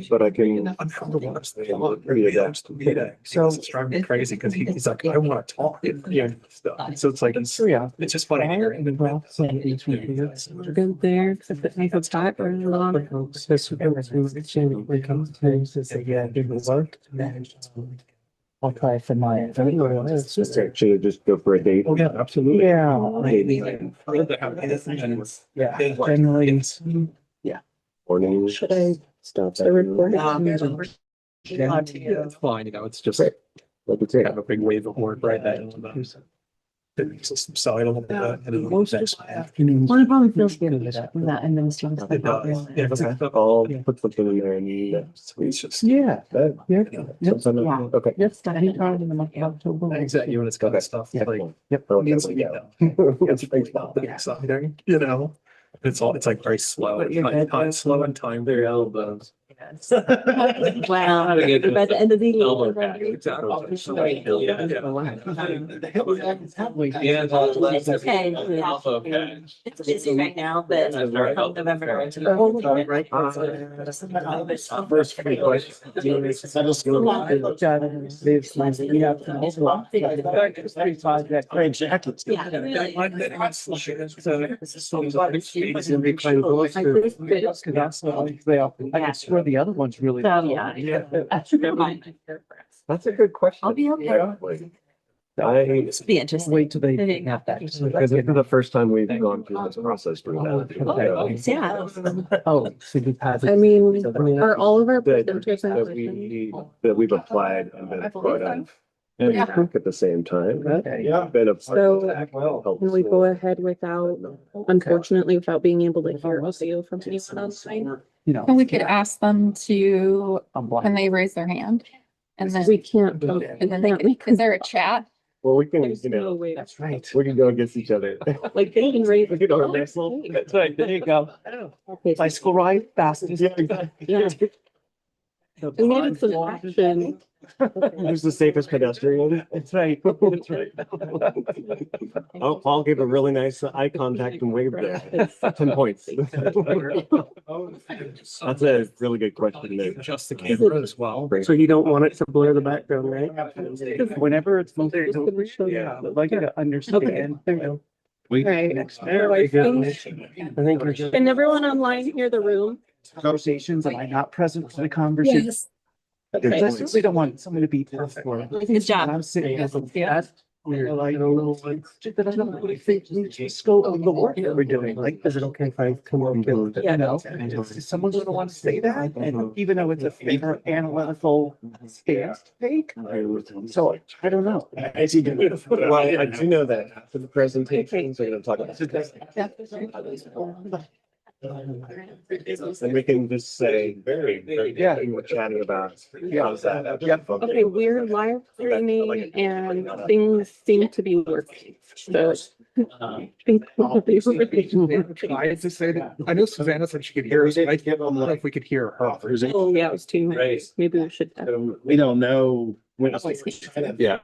but I can. I'm from the West. So it's driving me crazy because he's like, I want to talk. Yeah. So it's like, it's just funny hearing. Good there, except that I could talk for a lot of folks. This didn't work. I'll try for mine. Should just go for a date. Oh, yeah, absolutely. Yeah. Yeah. Generally. Morning. Should I stop the recording? It's fine, it's just Like it's kind of a big wave of work right now. So I don't know. Most of my afternoons. Well, it probably feels good with that, and then still. It does. Yeah, it's like, I'll put something in there and it's just. Yeah. sometime. Okay. Yes, anytime in the month of October. Exactly, when it's got stuff Yeah. like. Yep. Means, it's exciting, it's like very slow, slow and time very elbows. Wow. By the end of the It's okay. It's busy right now, but from November. First few questions. I swear the other one's really. That's a good one. That's a good question. I'll be okay. I, Be interesting. Wait till they Maybe. have that. because it's the first time we've gone through this process for that. Yeah. Oh, so you have. I mean, are all of our That presentations? we've applied and been part of. And I think at the same time. Yeah. Been a. So, Can we go ahead without, unfortunately, without being able to hear audio from anyone online? You know. And we could ask them to, I'm when blind. they raise their hand, and then, We can't. and then they could, is there a chat? Well, we can, There's no way. That's right. we can go against each other. Like they can raise. We can go next level. That's right. There you go. Okay, Bicycle ride, fastest. Yeah, exactly. yeah, we needed some action. Who's the safest pedestrian? That's right. That's right. Oh, Paul gave a really nice eye contact and waved there. 10 points. That's a really good question. Nick. Adjust the camera as well. So you don't want it to blur the background, right? Whenever it's moving, yeah, I'd like you to understand. Right. There we go. I think Can everyone online hear the room? Conversations, am I not present for the conversation? Because I certainly don't want someone to be perfect. Good job. And I'm sitting as a guest. Like, that I don't really think reach the scope of the work that we're doing. Like, is it okay if I come over? You know, is someone gonna want to say that? And even though it's a fair analytical stance to take. So I don't know. Well, I do know that after the presentations, we're gonna talk about. And we can just say, yeah, we were chatting about. How's that? Okay, we're live streaming and things seem to be working. So. I think probably we're working. I had to say that, I know Susanna said she could hear us, but I don't know if we could hear her. Oh, yeah, it was too much. Maybe we should. We don't know. Yeah.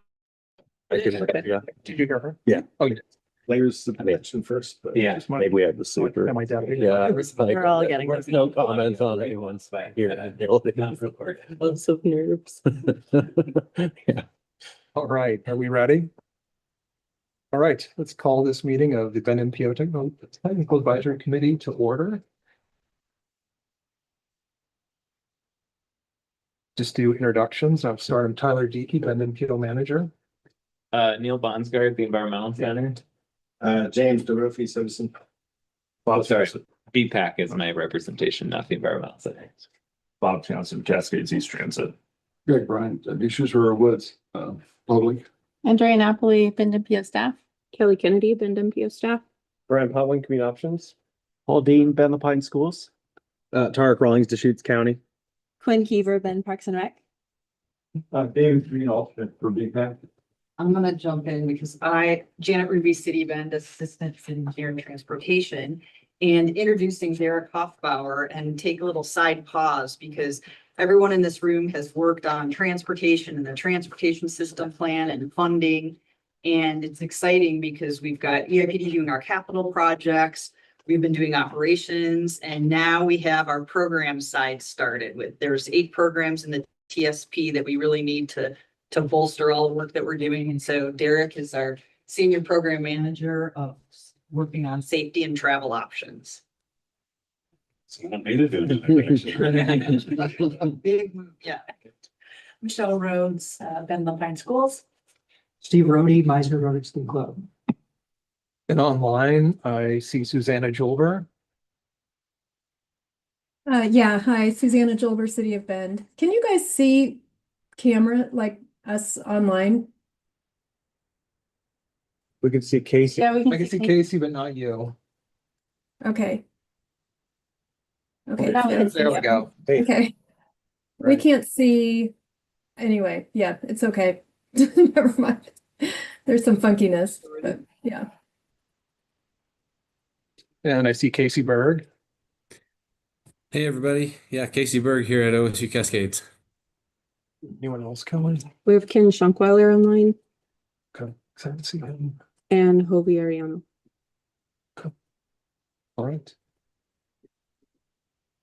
Okay. Yeah. Did you hear her? Yeah. Oh, yeah. Layers of mention first. But Yeah, maybe we have the super. Am I down? yeah. We're all getting. There's no comment on anyone's here. I'm so nervous. Yeah. All right, are we ready? All right, let's call this meeting of the Bend MPO Technical Advisory Committee to order. Just do introductions. I'm Tyler Deakey, Bend MPO Manager. Neil Bonsgard, the Environmental Center. James DeRofi, citizen. Oh, sorry, BPAC is my representation, not the Environmental Center. Bob Townsend, Cascades East Transit. Greg Bryant, Issues Rural Woods, public. Andrea Napoli, Bend MPO staff. Kelly Kennedy, Bend MPO staff. Brian Powling, Community Options. Paul Dean, Bend Pine Schools. Tarek Rawlings, Deschutes County. Quinn Keever, Bend Parks and Rec. David Green, alternate for BPAC. I'm gonna jump in because Janet Ruby, City Bend Assistant Engineer in Transportation, and introducing Derek Hoffbauer, and take a little side pause because everyone in this room has worked on transportation and the transportation system plan and funding. And it's exciting because we've got EIPD doing our capital projects. we've been doing operations, and now we have our program side started with, there's 8 programs in the TSP that we really need to bolster all the work that we're doing. And so Derek is our senior program manager of working on safety and travel options. Someone made it do it. Big move, yeah. Michelle Rhodes, Bend Pine Schools. Steve Rhodey, Meisner Road School Club. And online, I see Susanna Julber. Yeah, hi, Susanna Julber, City of Bend. Can you guys see camera like us online? We could see Casey. Yeah, we I can see Casey, but not you. Okay. Okay, Now we can see There we you. go. Hey, okay. We Right. can't see, anyway, yeah, it's okay. Never mind. There's some funkiness, but yeah. And I see Casey Berg. Hey everybody, yeah, Casey Berg here at OSU Cascades. Anyone else coming? We have Ken Schunkweiler online Okay, excited to see him. and Jovi Ariano. All right.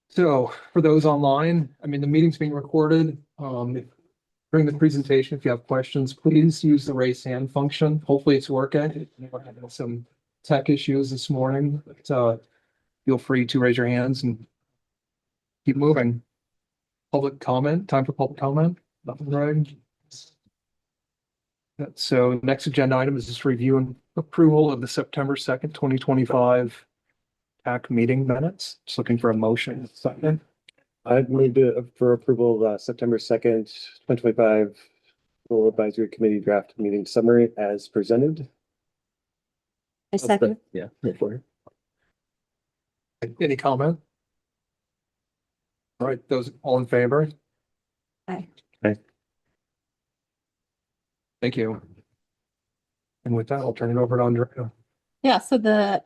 So for those online, I mean, the meeting's being recorded. During the presentation, if you have questions, please use the raise hand function. Hopefully it's working. We're having some tech issues this morning, but feel free to raise your hands and keep moving. Public comment, time for public comment. Nothing, right? So next agenda item is just review and approval of the September 2nd, 2025 TAC meeting minutes. Just looking for a motion. Second. I'd move for approval, September 2nd, 2025. School Advisory Committee draft meeting summary as presented. I second. Yeah. Go for it. Any comment? All right, those all in favor? Aye. Aye. Thank you. And with that, I'll turn it over to Andrea. Yeah, so the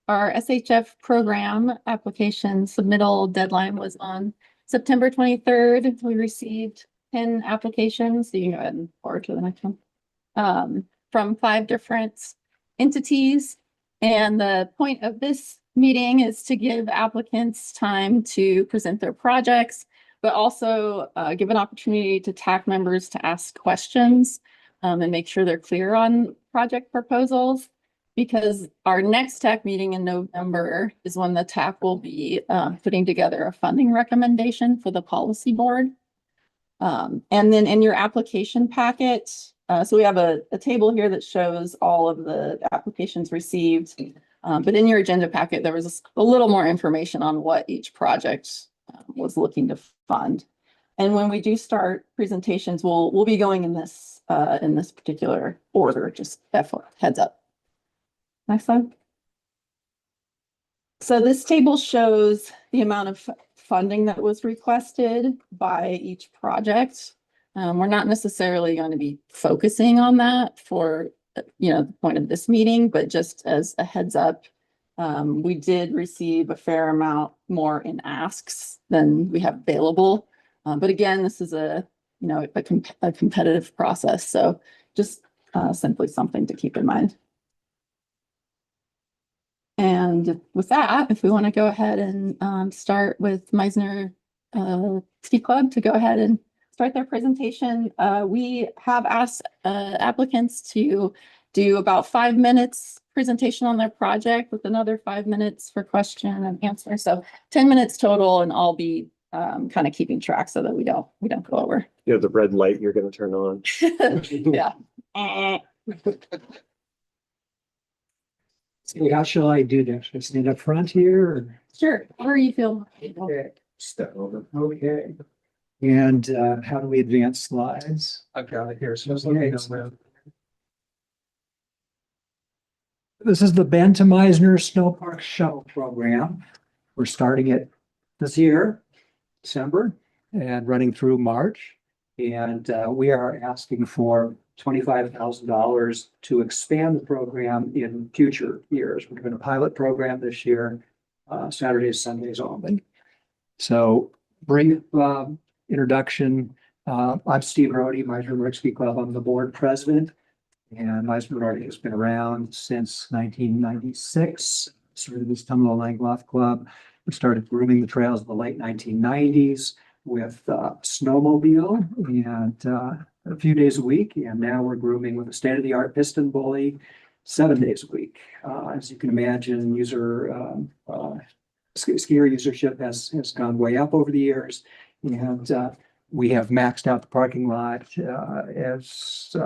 our SHF program application submittal deadline was on September 23rd. We received 10 applications. So you can go ahead and forward to the next one. From 5 different entities. And the point of this meeting is to give applicants time to present their projects, but also give an opportunity to TAC members to ask questions and make sure they're clear on project proposals. Because our next TAC meeting in November is when the TAC will be putting together a funding recommendation for the policy board. And then in your application packet, so we have a table here that shows all of the applications received. But in your agenda packet, there was a little more information on what each project was looking to fund. And when we do start presentations, we'll be going in this particular order, just heads up. Next slide. So this table shows the amount of funding that was requested by each project. We're not necessarily going to be focusing on that for, the point of this meeting, but just as a heads up, we did receive a fair amount more in asks than we have available. But again, this is a competitive process. So just simply something to keep in mind. And with that, if we want to go ahead and start with Meisner Ski Club to go ahead and start their presentation, we have asked applicants to do about 5 minutes presentation on their project with another 5 minutes for question and answer. So 10 minutes total, and I'll be kind of keeping track so that we don't go over. You have the red light you're going to turn on. Yeah. So how shall I do this? Just stand up front here or? Sure. Where you feel. Okay. Step over. Okay. And how do we advance slides? I've got it here. So Okay. This is the Bend to Meisner Snow Park Shuttle Program. We're starting it this year, December, and running through March. And we are asking for $25,000 to expand the program in future years. We're doing a pilot program this year, Saturdays, Sundays only. So brief introduction. I'm Steve Rhodey, Meisner Ski Club. I'm the board president. And Meisner has been around since 1996. started this Tumalo Langloth Club. We started grooming the trails in the late 1990s with snowmobile and a few days a week. And now we're grooming with a state-of-the-art piston bully 7 days a week. As you can imagine, skier usership has gone way up over the years. And we have maxed out the parking lot as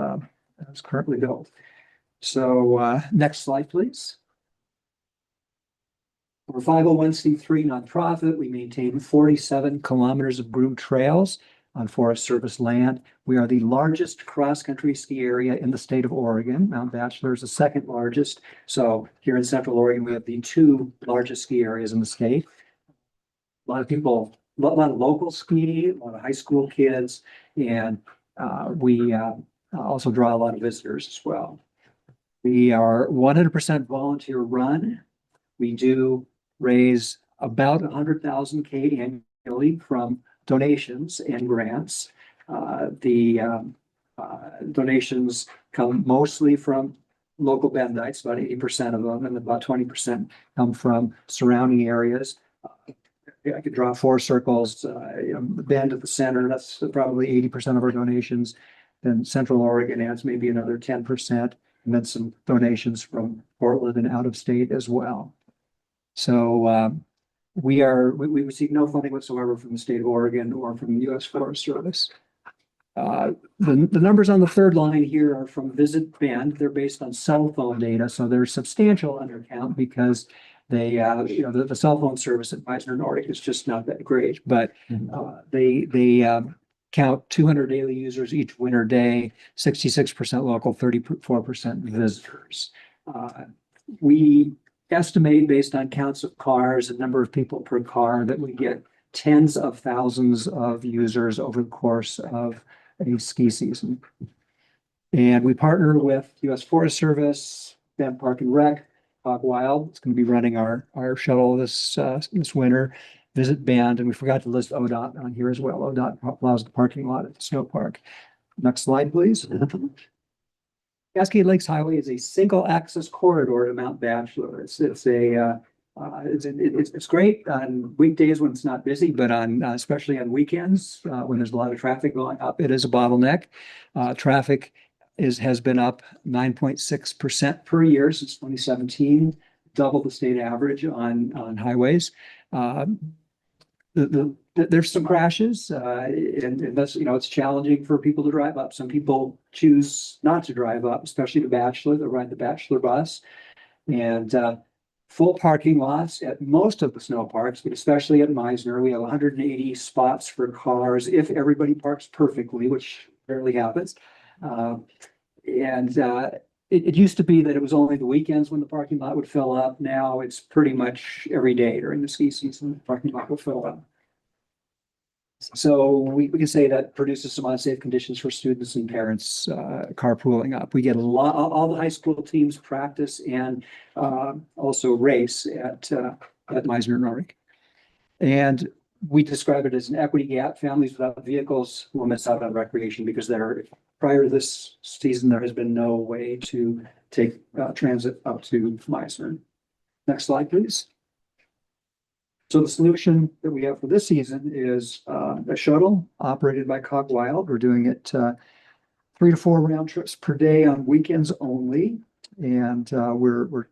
currently built. So next slide, please. We're a 501c3 nonprofit. We maintain 47 kilometers of groomed trails on Forest Service land. We are the largest cross-country ski area in the state of Oregon. Mount Bachelor is the second largest. So here in Central Oregon, we have the two largest ski areas in the state. A lot of people, a lot of local ski, a lot of high school kids, and we also draw a lot of visitors as well. We are 100% volunteer run. We do raise about 100,000 annually from donations and grants. The donations come mostly from local Bendites, about 80% of them, and about 20% come from surrounding areas. I could draw four circles, Bend at the center, that's probably 80% of our donations. Then Central Oregon adds maybe another 10%, and then some donations from Portland and out of state as well. So we receive no funding whatsoever from the state of Oregon or from the U.S. Forest Service. The numbers on the third line here are from Visit Bend. They're based on cell phone data, so they're substantial undercount because they, the cell phone service at Meisner Nordic is just not that great. But they count 200 daily users each winter day, 66% local, 34% visitors. We estimate based on counts of cars and number of people per car that we get tens of thousands of users over the course of a ski season. And we partner with U.S. Forest Service, Bend Park and Rec, Hog Wild. It's going to be running our shuttle this winter. Visit Bend, and we forgot to list ODOT on here as well. ODOT plows the parking lot at the snow park. Next slide, please. Cascade Lakes Highway is a single access corridor to Mount Bachelor. It's great on weekdays when it's not busy, but especially on weekends when there's a lot of traffic going up, it is a bottleneck. Traffic has been up 9.6% per year since 2017, double the state average on highways. There's some crashes, and that's, it's challenging for people to drive up. Some people choose not to drive up, especially the Bachelor. They ride the Bachelor bus, and full parking lots at most of the snow parks, but especially at Meisner. We have 180 spots for cars if everybody parks perfectly, which rarely happens. It used to be that it was only the weekends when the parking lot would fill up. Now it's pretty much every day during the ski season, the parking lot will fill up. So we can say that produces some unsafe conditions for students and parents carpooling up. We get all the high school teams practice and also race at Meisner Nordic. And we describe it as an equity gap. Families without vehicles will miss out on recreation because prior to this season, there has been no way to take transit up to Meisner. Next slide, please. So the solution that we have for this season is a shuttle operated by Hog Wild. We're doing it 3 to 4 round trips per day on weekends only. And we're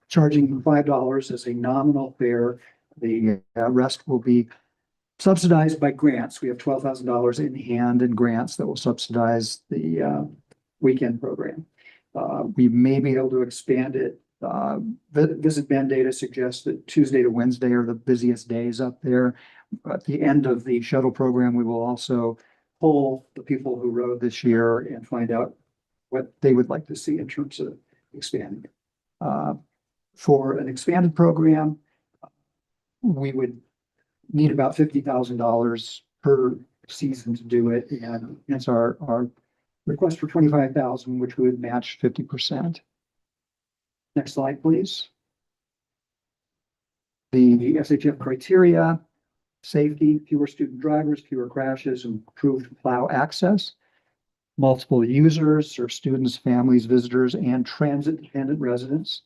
charging $5 as a nominal fare. The rest will be subsidized by grants. We have $12,000 in hand in grants that will subsidize the weekend program. We may be able to expand it. Visit Bend data suggests that Tuesday to Wednesday are the busiest days up there. At the end of the shuttle program, we will also poll the people who rode this year and find out what they would like to see in terms of expanding. For an expanded program, we would need about $50,000 per season to do it, and hence our request for $25,000, which would match 50%. Next slide, please. The SHF criteria: safety, fewer student drivers, fewer crashes, improved plow access, multiple users or students, families, visitors, and transit-dependent residents.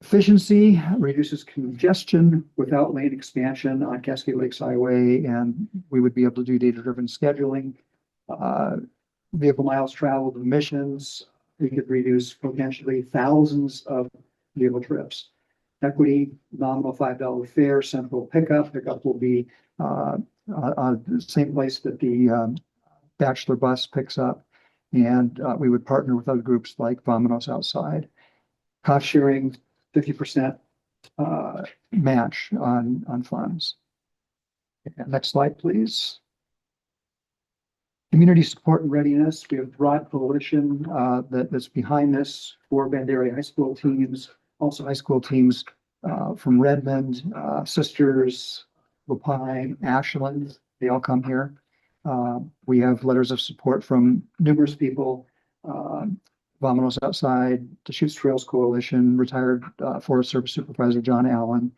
Efficiency reduces congestion without lane expansion on Cascade Lakes Highway, and we would be able to do data-driven scheduling. Vehicle miles traveled, emissions, we could reduce potentially thousands of vehicle trips. Equity, nominal $5 fare, central pickup. Pickup will be the same place that the Bachelor bus picks up. And we would partner with other groups like Vominos Outside. Cost sharing, 50% match on funds. Next slide, please. Community support and readiness. We have broad coalition that's behind this for Bend area high school teams, also high school teams from Redmond, Sisters, Lapine, Ashland. They all come here. We have letters of support from numerous people. Vominos Outside, the Shoots Trails Coalition, retired Forest Service Supervisor John Allen.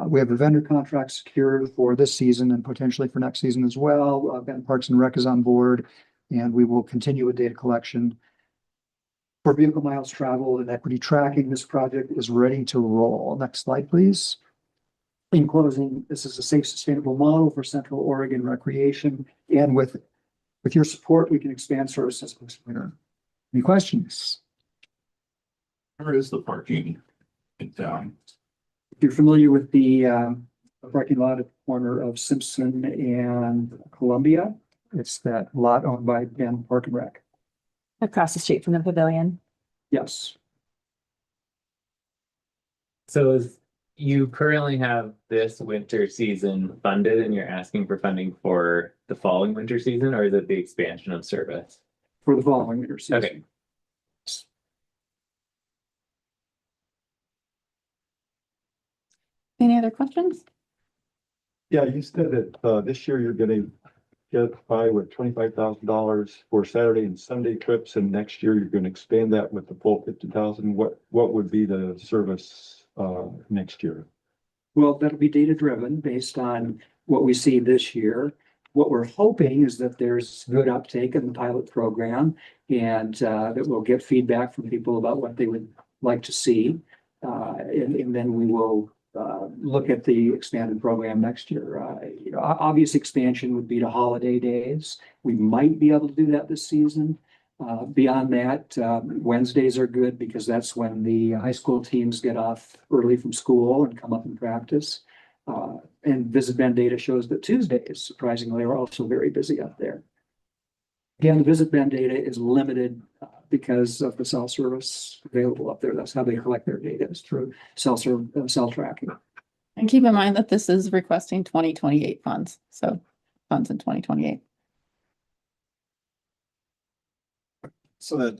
We have a vendor contract secured for this season and potentially for next season as well. Bend Parks and Rec is on board, and we will continue with data collection. For vehicle miles traveled and equity tracking, this project is ready to roll. Next slide, please. In closing, this is a safe, sustainable model for Central Oregon recreation, and with your support, we can expand services this winter. Any questions? Where is the parking in town? If you're familiar with the parking lot at the corner of Simpson and Columbia, it's that lot owned by Bend Park and Rec. Across the street from the pavilion. Yes. So you currently have this winter season funded and you're asking for funding for the following winter season, or is it the expansion of service? For the following winter season. Okay. Any other questions? Yeah, you said that this year you're gonna get by with $25,000 for Saturday and Sunday trips, and next year you're gonna expand that with the full 50,000. What would be the service next year? Well, that'll be data driven based on what we see this year. What we're hoping is that there's good uptake in the pilot program and that we'll get feedback from people about what they would like to see. And then we will look at the expanded program next year. Obvious expansion would be to holiday days. We might be able to do that this season. Beyond that, Wednesdays are good because that's when the high school teams get off early from school and come up and practice. And Visit Bend data shows that Tuesdays, surprisingly, are also very busy up there. Again, the Visit Bend data is limited because of the cell service available up there. That's how they collect their data, is through cell tracking. And keep in mind that this is requesting 2028 funds, so funds in 2028. So that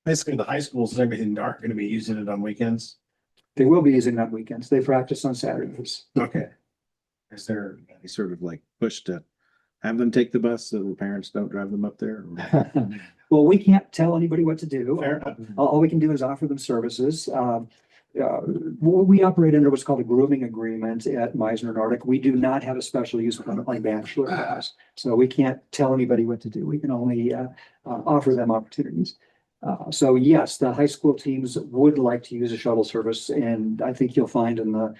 basically the high schools and everything aren't going to be using it on weekends. They will be using it on weekends. They practice on Saturdays. Okay. Is there any sort of like push to have them take the bus so the parents don't drive them up there? Well, we can't tell anybody what to do. Fair enough. All we can do is offer them services. We operate under what's called a grooming agreement at Meisner Nordic. We do not have a special use permit like Bachelor has. So we can't tell anybody what to do. We can only offer them opportunities. So yes, the high school teams would like to use a shuttle service, and I think you'll find in the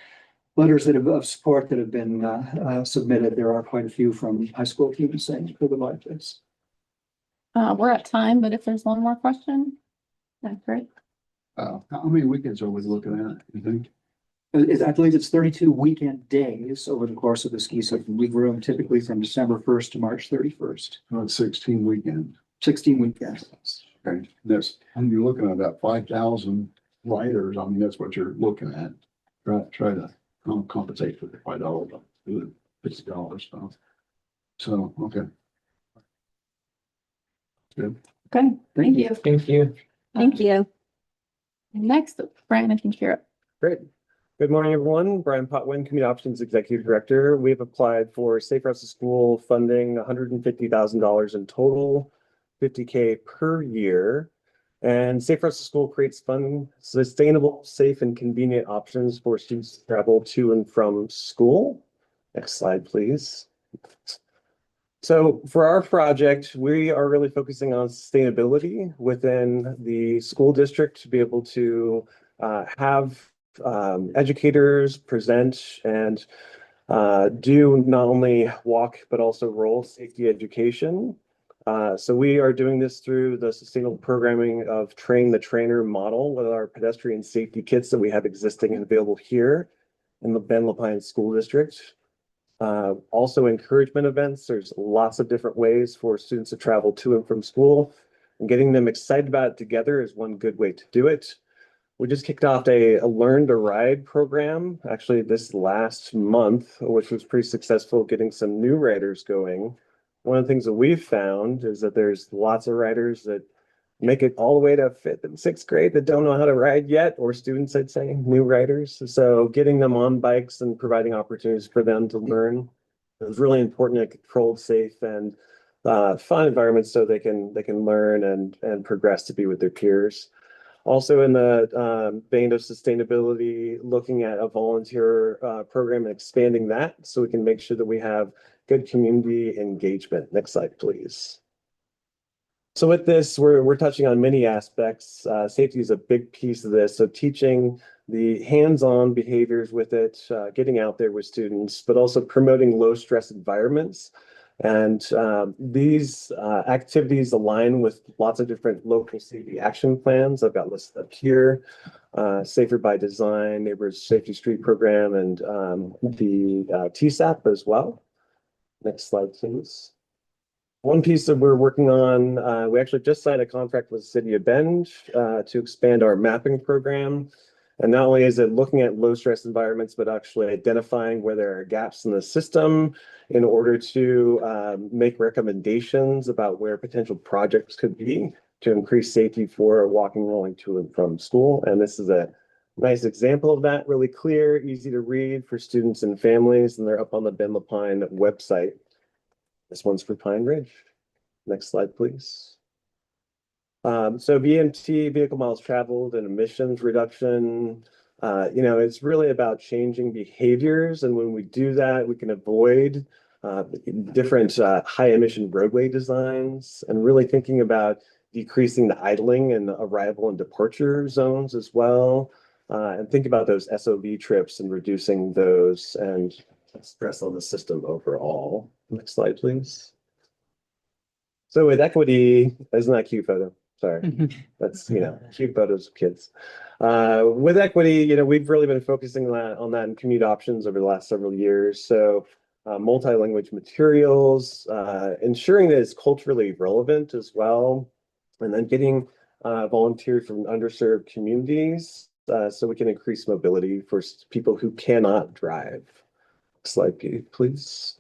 letters of support that have been submitted, there are quite a few from high school teams saying for the like this. We're at time, but if there's one more question, that's great. How many weekends are we looking at, you think? I believe it's 32 weekend days over the course of the ski season. We grew them typically from December 1st to March 31st. About 16 weekends. 16 weekends. Okay, that's, and you're looking at about 5,000 riders. I mean, that's what you're looking at. Try to compensate for the $5, $50. So, okay. Good. Okay, thank you. Thank you. Thank you. Next, Brian, I think you're up. Great. Good morning, everyone. Brian Potwin, Community Options Executive Director. We've applied for Safe Routes to School funding, $150,000 in total, $50K per year. And Safe Routes to School creates fun, sustainable, safe, and convenient options for students to travel to and from school. Next slide, please. So for our project, we are really focusing on sustainability within the school district to be able to have educators present and do not only walk, but also role safety education. So we are doing this through the sustainable programming of train the trainer model with our pedestrian safety kits that we have existing and available here in the Bend MPO School District. Also encouragement events. There's lots of different ways for students to travel to and from school, and getting them excited about it together is one good way to do it. We just kicked off a Learn to Ride program, actually this last month, which was pretty successful, getting some new riders going. One of the things that we've found is that there's lots of riders that make it all the way to 5th and 6th grade that don't know how to ride yet, or students, I'd say, new riders. So getting them on bikes and providing opportunities for them to learn is really important in a controlled, safe, and fun environment so they can learn and progress to be with their peers. Also in the vein of sustainability, looking at a volunteer program and expanding that so we can make sure that we have good community engagement. Next slide, please. So with this, we're touching on many aspects. Safety is a big piece of this. So teaching the hands-on behaviors with it, getting out there with students, but also promoting low-stress environments. And these activities align with lots of different local safety action plans. I've got listed up here. Safer by Design, Neighbors Safety Street Program, and the TSAP as well. Next slide, please. One piece that we're working on, we actually just signed a contract with the City of Bend to expand our mapping program. And not only is it looking at low stress environments, but actually identifying where there are gaps in the system in order to make recommendations about where potential projects could be to increase safety for walking, rolling to and from school. And this is a nice example of that, really clear, easy to read for students and families, and they're up on the Bend Pine website. This one's for Pine Ridge. Next slide, please. So VMT, vehicle miles traveled, and emissions reduction, it's really about changing behaviors. And when we do that, we can avoid different high emission roadway designs, and really thinking about decreasing the idling and the arrival and departure zones as well. And think about those SOV trips and reducing those and stress on the system overall. Next slide, please. So with equity, isn't that a cute photo? Sorry, that's, cute photos of kids. With equity, we've really been focusing on that in commute options over the last several years. So multi-language materials, ensuring that it's culturally relevant as well, and then getting volunteers from underserved communities so we can increase mobility for people who cannot drive. Slide, please.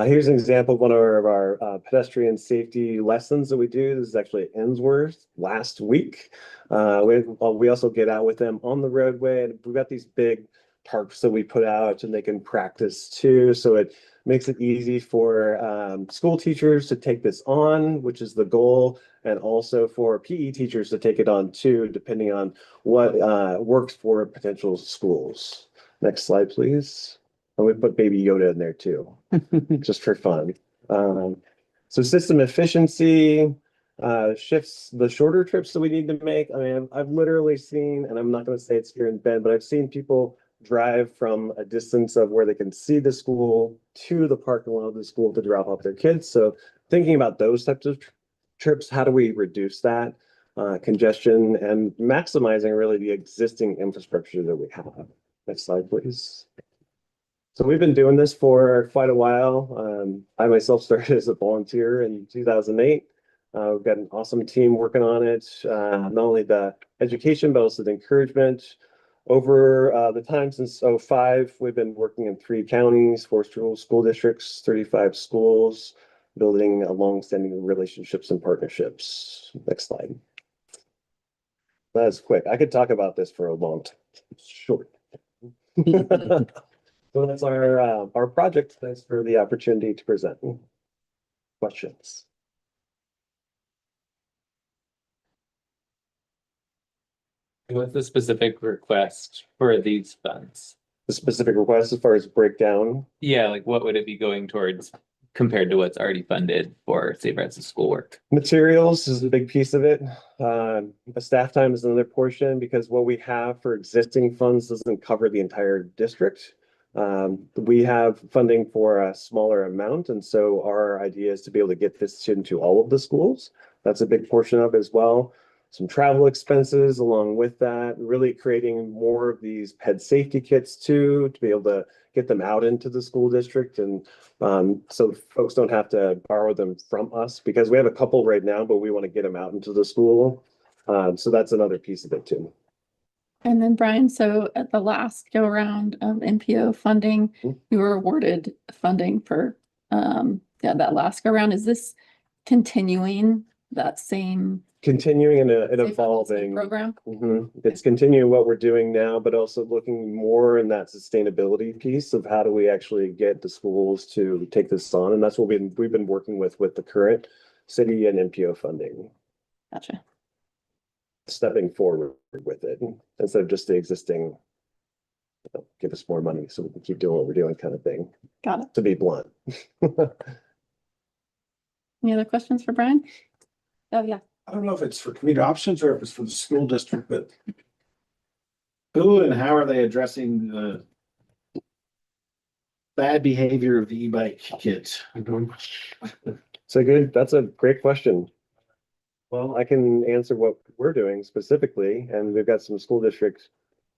Here's an example of one of our pedestrian safety lessons that we do. This is actually at Ensworth last week. We also get out with them on the roadway, and we've got these big tarps that we put out and they can practice too. So it makes it easy for school teachers to take this on, which is the goal, and also for PE teachers to take it on too, depending on what works for potential schools. Next slide, please. And we put Baby Yoda in there too, just for fun. So system efficiency shifts the shorter trips that we need to make. I mean, I've literally seen, and I'm not going to say it's here in Bend, but I've seen people drive from a distance of where they can see the school to the parking lot of the school to drop off their kids. So thinking about those types of trips, how do we reduce that congestion and maximizing really the existing infrastructure that we have? Next slide, please. So we've been doing this for quite a while. I myself started as a volunteer in 2008. We've got an awesome team working on it, not only the education, but also the encouragement. Over the time since 2005, we've been working in 3 counties, 4 school districts, 35 schools, building long-standing relationships and partnerships. Next slide. That is quick. I could talk about this for a long time. It's short. So that's our project. Thanks for the opportunity to present. Questions? What's the specific request for these funds? The specific request as far as breakdown? Yeah, like what would it be going towards compared to what's already funded for safe routes to school work? Materials is a big piece of it. The staff time is another portion because what we have for existing funds doesn't cover the entire district. We have funding for a smaller amount, and so our idea is to be able to get this into all of the schools. That's a big portion of it as well. Some travel expenses along with that, really creating more of these ped safety kits too, to be able to get them out into the school district. And so folks don't have to borrow them from us because we have a couple right now, but we want to get them out into the school. So that's another piece of it too. And then Brian, so at the last go around of MPO funding, you were awarded funding for that last go around. Is this continuing that same Continuing and safe routes evolving. program? It's continuing what we're doing now, but also looking more in that sustainability piece of how do we actually get the schools to take this on, and that's what we've been working with the current city and MPO funding. Gotcha. Stepping forward with it instead of just the existing, give us more money so we can keep doing what we're doing kind of thing. Got it. To be blunt. Any other questions for Brian? Oh, yeah. I don't know if it's for community options or if it's for the school district, but who and how are they addressing the bad behavior of the e-bike kids? That's a great question. Well, I can answer what we're doing specifically, and we've got some school district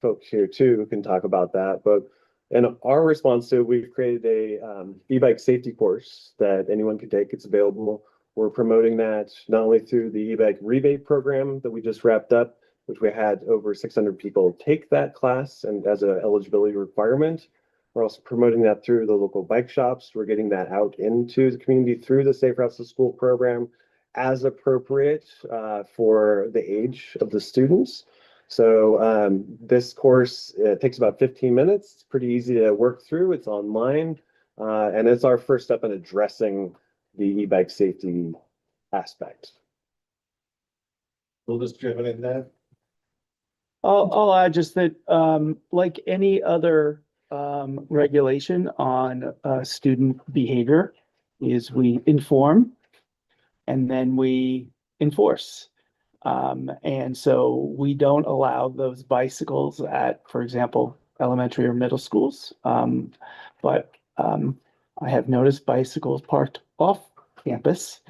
folks here too who can talk about that. But in our response to it, we've created a e-bike safety course that anyone can take. It's available. We're promoting that not only through the e-bike rebate program that we just wrapped up, which we had over 600 people take that class and as an eligibility requirement. We're also promoting that through the local bike shops. We're getting that out into the community through the Safe Routes to School program as appropriate for the age of the students. So this course takes about 15 minutes. It's pretty easy to work through. It's online, and it's our first step in addressing the e-bike safety aspect. Will this driven in that? I'll add just that, like any other regulation on student behavior, is we inform and then we enforce. And so we don't allow those bicycles at, for example, elementary or middle schools. But I have noticed bicycles parked off campus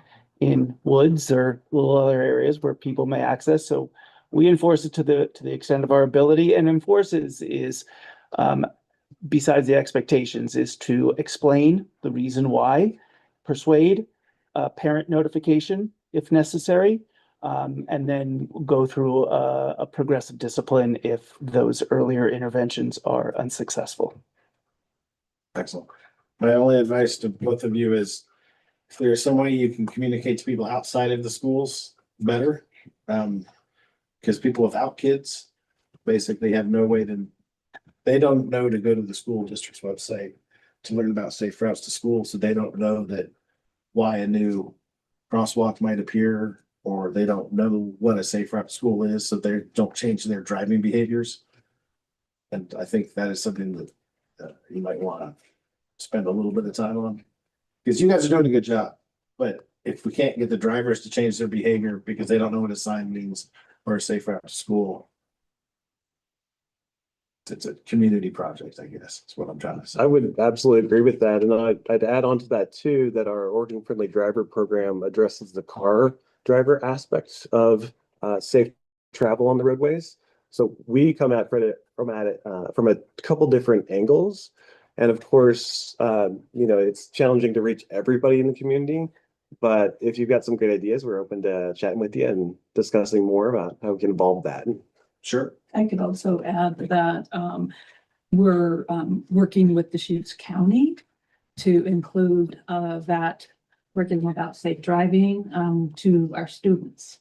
in woods or little other areas where people may access. So we enforce it to the extent of our ability, and enforce is besides the expectations is to explain the reason why, persuade, parent notification if necessary, and then go through a progressive discipline if those earlier interventions are unsuccessful. Excellent. My only advice to both of you is if there's some way you can communicate to people outside of the schools, better. Because people without kids basically have no way they don't know to go to the school district's website to learn about safe routes to school. So they don't know that why a new crosswalk might appear, or they don't know what a safe route to school is. So they don't change their driving behaviors. And I think that is something that you might want to spend a little bit of time on, because you guys are doing a good job. But if we can't get the drivers to change their behavior because they don't know what a sign means or a safe route to school, it's a community project, I guess. That's what I'm trying to say. I would absolutely agree with that. And I'd add on to that too, that our Oregon Friendly Driver program addresses the car driver aspects of safe travel on the roadways. So we come at it from a couple different angles. And of course, it's challenging to reach everybody in the community. But if you've got some good ideas, we're open to chatting with you and discussing more about how we can evolve that. Sure. I could also add that we're working with Deschutes County to include that working about safe driving to our students.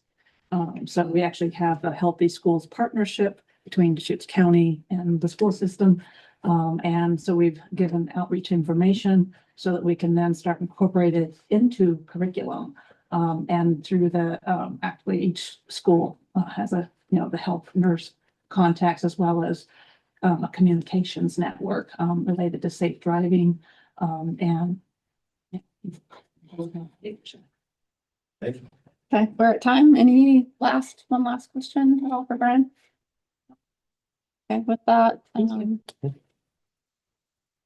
So we actually have a Healthy Schools partnership between Deschutes County and the school system. And so we've given outreach information so that we can then start incorporating it into curriculum. And through the actually each school has the health nurse contacts, as well as a communications network related to safe driving. And Okay, we're at time. One last question at all for Brian? Okay, with that,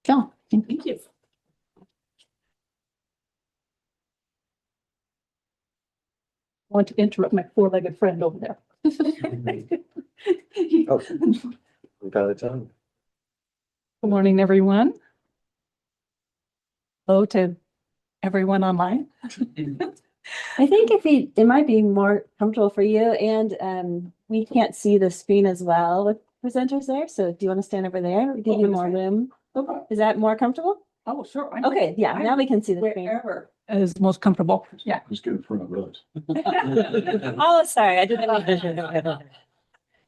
Joe, thank you. I want to interrupt my four-legged friend over there. Oh, we've got it done. Good morning, everyone. Hello to everyone online. I think it might be more comfortable for you, and we can't see the screen as well with presenters there. So do you want to stand over there? Give you more room. Okay. Is that more comfortable? Oh, sure. Okay, yeah, now we can see the screen. Wherever is most comfortable. Yeah. Just get in front of us. Oh, sorry, I didn't.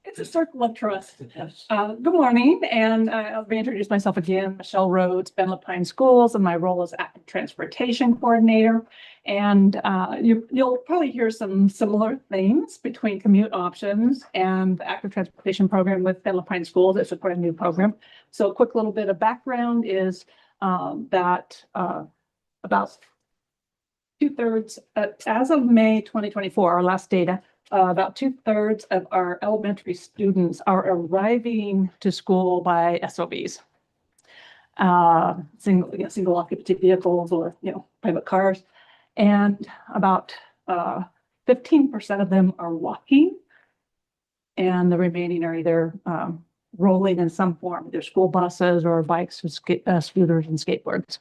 It's a circle of trust. Good morning, and I'll reintroduce myself again. Michelle Rhodes, Bend Metropolitan Schools, and my role as active transportation coordinator. And you'll probably hear some similar things between commute options and the active transportation program with Bend Metropolitan Schools. It's a brand new program. So a quick little bit of background is that about 2/3, as of May 2024, our last data, about 2/3 of our elementary students are arriving to school by SOVs, single occupancy vehicles or private cars, and about 15% of them are walking, and the remaining are either rolling in some form, either school buses or bikes, scooters, and skateboards.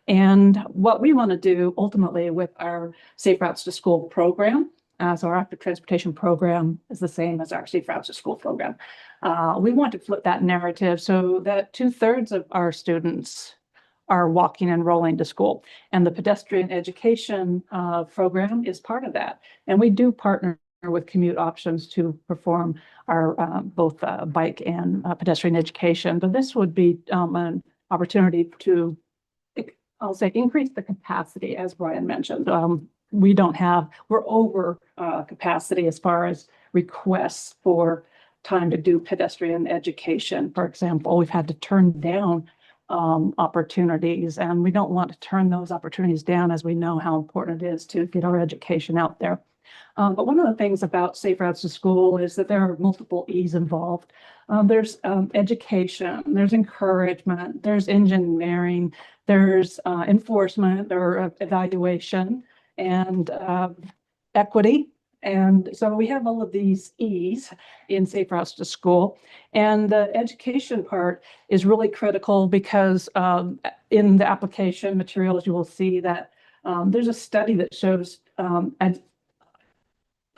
And what we want to do ultimately with our Safe Routes to School program, so our active transportation program is the same as our Safe Routes to School program. We want to flip that narrative so that 2/3 of our students are walking and rolling to school. And the pedestrian education program is part of that. And we do partner with commute options to perform our both bike and pedestrian education. But this would be an opportunity to, I'll say, increase the capacity, as Brian mentioned. We're over capacity as far as requests for time to do pedestrian education. For example, we've had to turn down opportunities, and we don't want to turn those opportunities down, as we know how important it is to get our education out there. But one of the things about Safe Routes to School is that there are multiple E's involved. There's education, there's encouragement, there's engineering, there's enforcement or evaluation, and equity. And so we have all of these E's in Safe Routes to School. And the education part is really critical because in the application materials, you will see that there's a study that shows a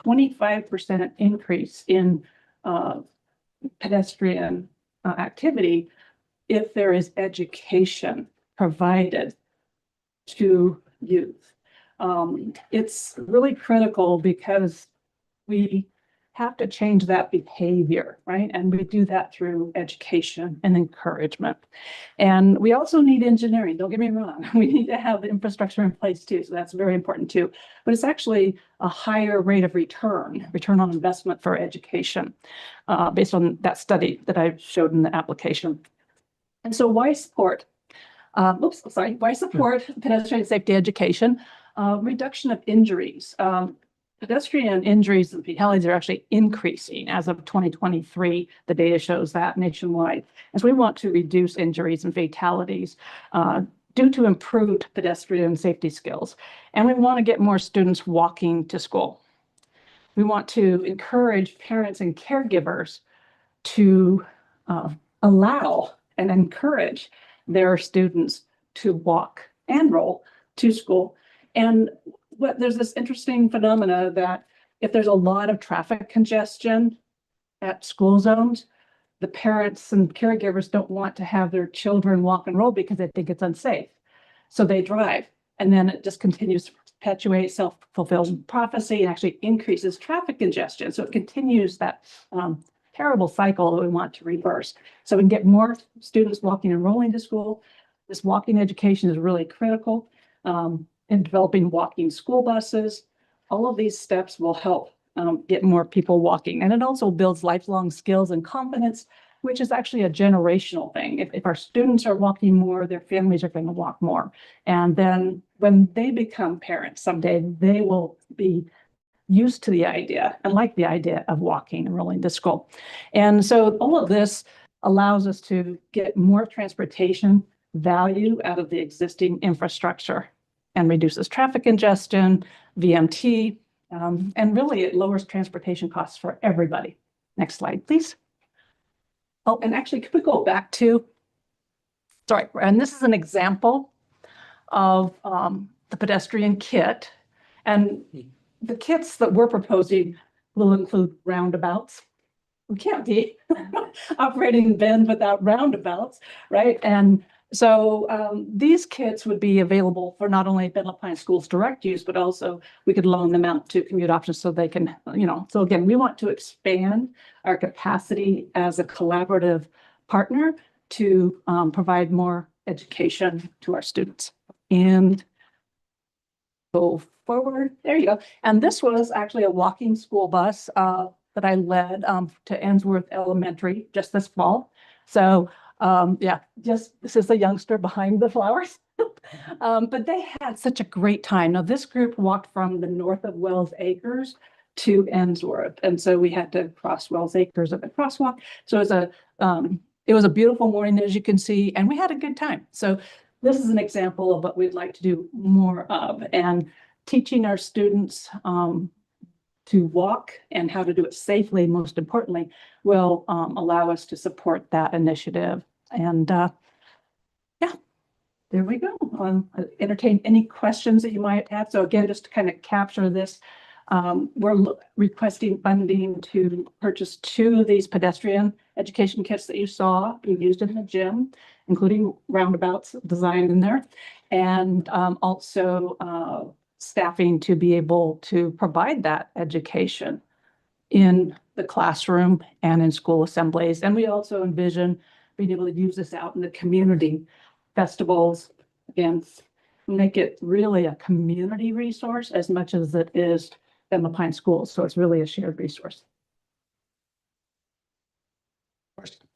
25% increase in pedestrian activity if there is education provided to youth. It's really critical because we have to change that behavior, right? And we do that through education and encouragement. And we also need engineering, don't get me wrong. We need to have the infrastructure in place too, so that's very important too. But it's actually a higher rate of return on investment for education, based on that study that I showed in the application. And so why support? Why support pedestrian safety education? Reduction of injuries. Pedestrian injuries and fatalities are actually increasing as of 2023. The data shows that nationwide. And so we want to reduce injuries and fatalities due to improved pedestrian safety skills. And we want to get more students walking to school. We want to encourage parents and caregivers to allow and encourage their students to walk and roll to school. And there's this interesting phenomena that if there's a lot of traffic congestion at school zones, the parents and caregivers don't want to have their children walk and roll because they think it's unsafe. So they drive, and then it just continues to perpetuate self-fulfilling prophecy and actually increases traffic congestion. So it continues that terrible cycle that we want to reverse. So we can get more students walking and rolling to school. This walking education is really critical. In developing walking school buses. All of these steps will help get more people walking. And it also builds lifelong skills and confidence which is actually a generational thing. If our students are walking more, their families are going to walk more. And then when they become parents someday, they will be used to the idea and like the idea of walking and rolling to school. And so all of this allows us to get more transportation value out of the existing infrastructure and reduces traffic congestion, VMT, and really it lowers transportation costs for everybody. Next slide, please. Oh, and actually, could we go back to, sorry, and this is an example of the pedestrian kit. And the kits that we're proposing will include roundabouts. We can't be operating Bend without roundabouts, right? And so these kits would be available for not only Bend Pine Schools direct use, but also we could loan them out to commute options so they can, so again, we want to expand our capacity as a collaborative partner to provide more education to our students. And go forward, there you go. And this was actually a walking school bus that I led to Ensworth Elementary just this fall. So yeah, just this is the youngster behind the flowers. But they had such a great time. Now this group walked from the north of Wells Acres to Ensworth. And so we had to cross Wells Acres at the crosswalk. So it was a beautiful morning, as you can see, and we had a good time. So this is an example of what we'd like to do more of, and teaching our students to walk and how to do it safely, most importantly, will allow us to support that initiative. And yeah, there we go. Entertain any questions that you might have. So again, just to kind of capture this, we're requesting funding to purchase 2 of these pedestrian education kits that you saw being used in the gym, including roundabouts designed in there, and also staffing to be able to provide that education in the classroom and in school assemblies. And we also envision being able to use this out in the community festivals, again, make it really a community resource as much as it is Bend Pine Schools. So it's really a shared resource.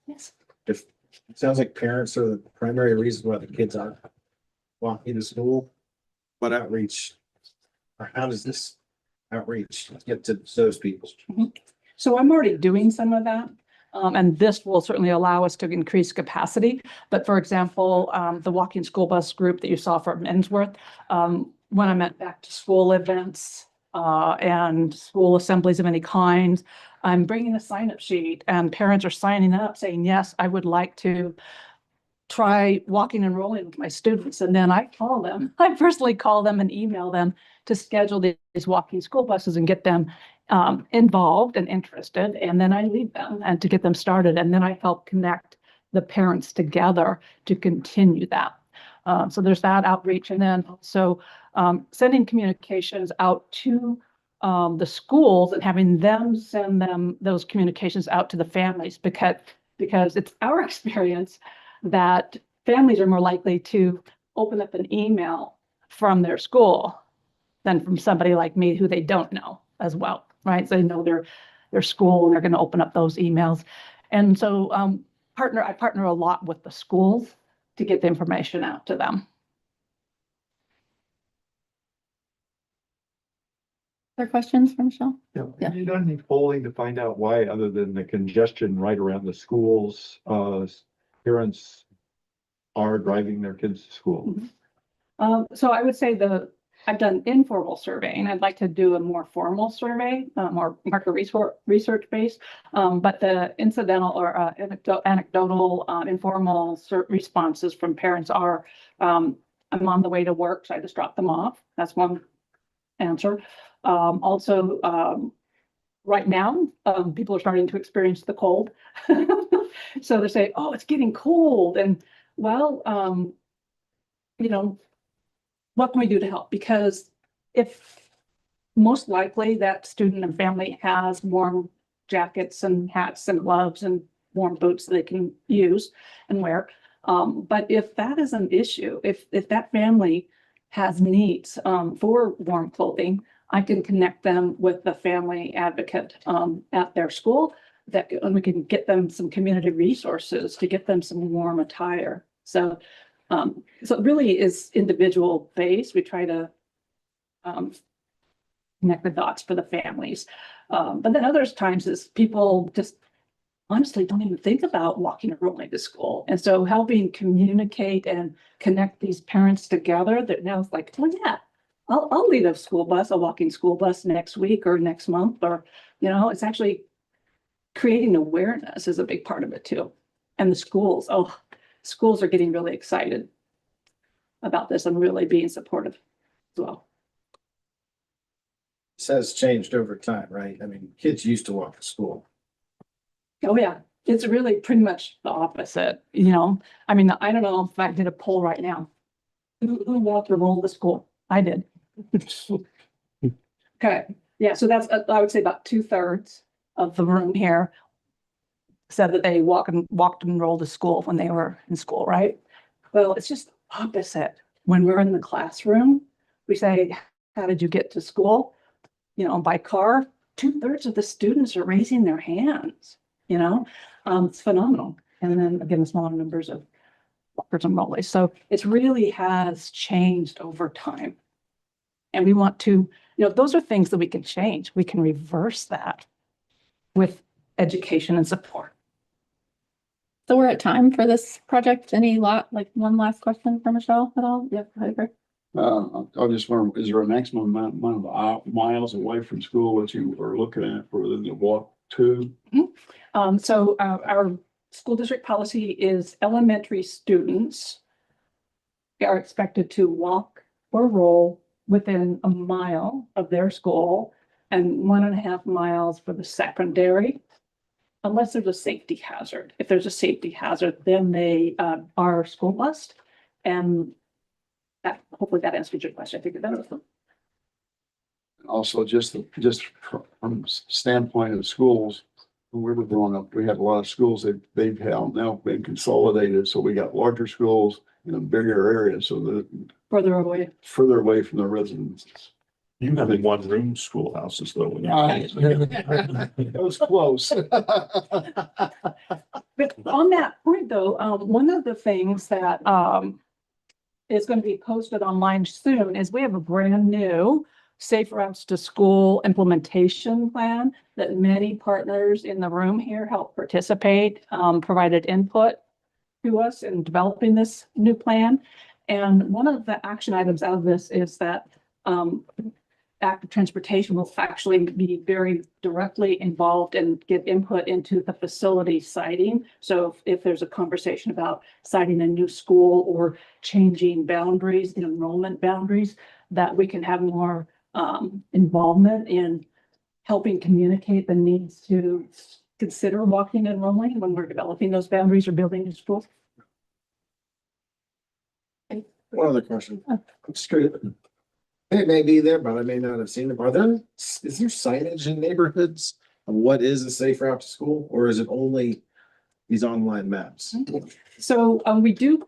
Yes. If it sounds like parents are the primary reason why the kids aren't walking to school, what outreach, or how does this outreach get to those people? So I'm already doing some of that. And this will certainly allow us to increase capacity. But for example, the walking school bus group that you saw from Ensworth, when I'm at back to school events and school assemblies of any kind, I'm bringing a sign-up sheet and parents are signing up saying, yes, I would like to try walking and rolling with my students. And then I call them, I personally call them and email them to schedule these walking school buses and get them involved and interested. And then I lead them and to get them started. And then I help connect the parents together to continue that. So there's that outreach. And then also sending communications out to the schools and having them send them those communications out to the families, because it's our experience that families are more likely to open up an email from their school than from somebody like me who they don't know as well, right? So they know their school and they're going to open up those emails. And so I partner a lot with the schools to get the information out to them. Other questions for Michelle? Yeah. Yeah. Have you done any polling to find out why, other than the congestion right around the schools, parents are driving their kids to school? So I would say I've done informal surveying. I'd like to do a more formal survey, more market research based. But the incidental or anecdotal, informal responses from parents are, I'm on the way to work, so I just dropped them off. That's one answer. Also, right now, people are starting to experience the cold. So they're saying, oh, it's getting cold. And well, what can we do to help? Because if most likely that student and family has warm jackets and hats and gloves and warm boots they can use and wear. But if that is an issue, if that family has needs for warm clothing, I can connect them with the family advocate at their school that, and we can get them some community resources to get them some warm attire. So it really is individual based. We try to connect the dots for the families. But then others times is people just honestly don't even think about walking or rolling to school. And so helping communicate and connect these parents together, that now it's like, well, yeah, I'll lead a school bus, a walking school bus next week or next month, or, you know, it's actually creating awareness is a big part of it too. And the schools, schools are getting really excited about this and really being supportive as well. This has changed over time, right? I mean, kids used to walk to school. Oh, yeah, it's really pretty much the opposite, you know? I mean, I don't know if I did a poll right now. Who walked or rolled to school? I did. Okay, yeah, so that's, I would say about 2/3 of the room here said that they walked and rolled to school when they were in school, right? Well, it's just opposite. When we're in the classroom, we say, how did you get to school? You know, by car. 2/3 of the students are raising their hands, you know? It's phenomenal. And then again, the smaller numbers of walkers and rollers. So it really has changed over time. And we want to, you know, those are things that we can change. We can reverse that with education and support. So we're at time for this project. Like one last question for Michelle at all? Yep, I agree. I just wonder, is there a maximum amount of miles away from school that you are looking at for them to walk to? So our school district policy is elementary students are expected to walk or roll within a mile of their school and 1.5 miles for the secondary, unless there's a safety hazard. If there's a safety hazard, then they are school bused. And hopefully that answers your question. I think that was Also, just from standpoint of schools, when we were growing up, we had a lot of schools that they've now been consolidated. So we got larger schools in a bigger area, so that further away from the residences. You have one-room schoolhouses though. When That was close. But on that point though, one of the things that is going to be posted online soon is we have a brand new Safe Routes to School implementation plan that many partners in the room here helped participate, provided input to us in developing this new plan. And one of the action items out of this is that active transportation will actually be very directly involved and give input into the facility siting. So if there's a conversation about siting a new school or changing boundaries, enrollment boundaries, that we can have more involvement in helping communicate the needs to consider walking and rolling when we're developing those boundaries or building new schools. One other question. I'm just curious. It may be there, but I may not have seen it. Is there signage in neighborhoods of what is a safe route to school, or is it only these online maps? So we do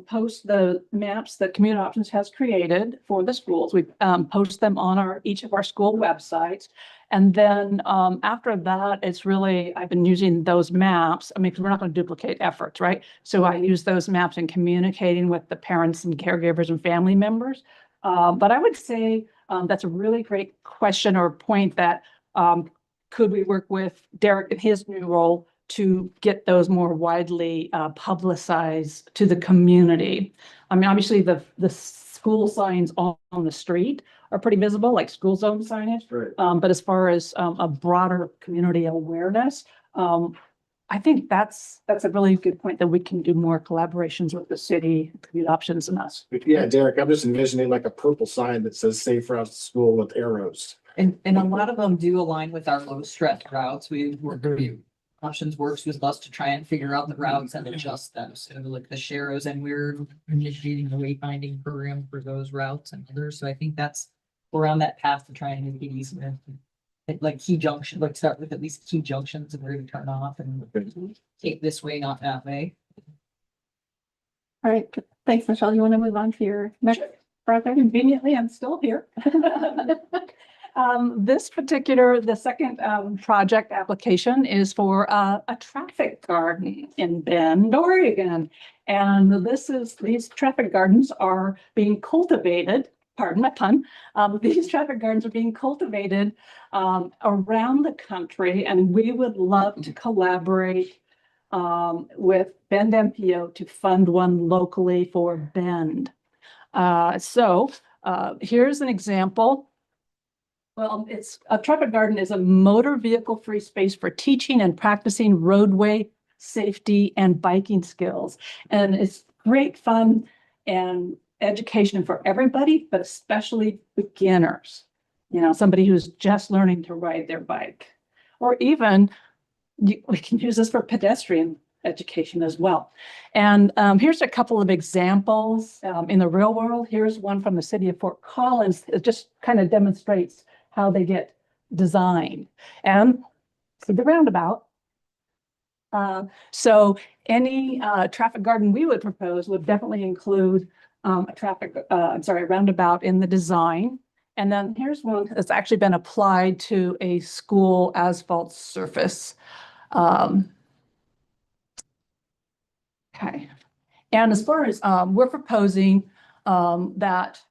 post the maps that Community Options has created for the schools. We post them on each of our school websites. And then after that, it's really, I've been using those maps. I mean, because we're not going to duplicate efforts, right? So I use those maps in communicating with the parents and caregivers and family members. But I would say that's a really great question or point that could we work with Derek in his new role to get those more widely publicized to the community. I mean, obviously the school signs on the street are pretty visible, like school zone signage. Right. But as far as a broader community awareness, I think that's a really good point that we can do more collaborations with the city, Community Options and us. Yeah, Derek, I'm just envisioning like a purple sign that says safe routes to school with arrows. And a lot of them do align with our low stress routes. Options works with us to try and figure out the routes and adjust them. So like the Sharrows, and we're initiating the wayfinding program for those routes and others. So I think we're on that path to try and make it easier. Like key junction, like start with at least key junctions and where to turn off and take this way, not that way. All right, thanks, Michelle. You want to move on to your next project? Conveniently, I'm still here. The second project application is for a traffic garden in Bend, Oregon. And these traffic gardens are being cultivated, pardon my pun, these traffic gardens are being cultivated around the country, and we would love to collaborate with Bend MPO to fund one locally for Bend. Here's an example. Well, a traffic garden is a motor vehicle-free space for teaching and practicing roadway safety and biking skills. And it's great fun and education for everybody, but especially beginners. You know, somebody who's just learning to ride their bike. Or even, we can use this for pedestrian education as well. And here's a couple of examples in the real world. Here's one from the city of Fort Collins. It just kind of demonstrates how they get designed. And see the roundabout. So any traffic garden we would propose would definitely include a roundabout in the design. And then here's one that's actually been applied to a school asphalt surface. Okay. And as far as we're proposing that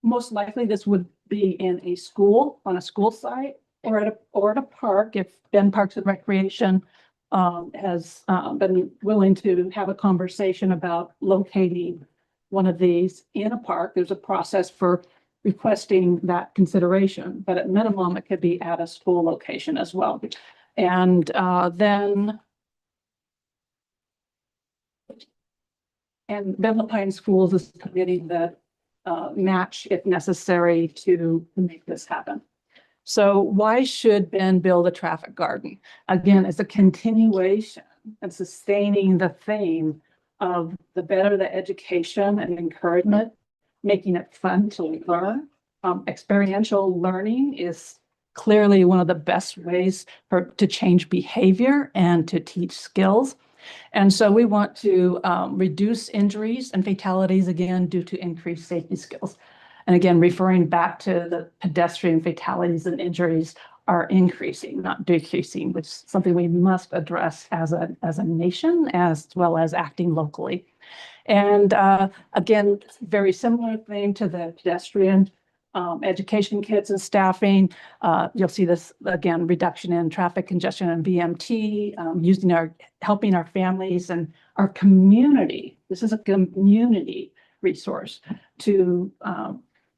most likely this would be in a school, on a school site, or at a park, if Bend Parks and Recreation has been willing to have a conversation about locating one of these in a park. There's a process for requesting that consideration, but at minimum, it could be at a school location as well. And then Bend Pine Schools is committing that match if necessary to make this happen. So why should Bend build a traffic garden? Again, it's a continuation and sustaining the theme of the better the education and encouragement, making it fun to learn. Experiential learning is clearly one of the best ways to change behavior and to teach skills. And so we want to reduce injuries and fatalities again due to increased safety skills. And again, referring back to the pedestrian fatalities and injuries are increasing, not decreasing, which is something we must address as a nation, as well as acting locally. And again, very similar thing to the pedestrian education kits and staffing. You'll see this again, reduction in traffic congestion and VMT, helping our families and our community. This is a community resource to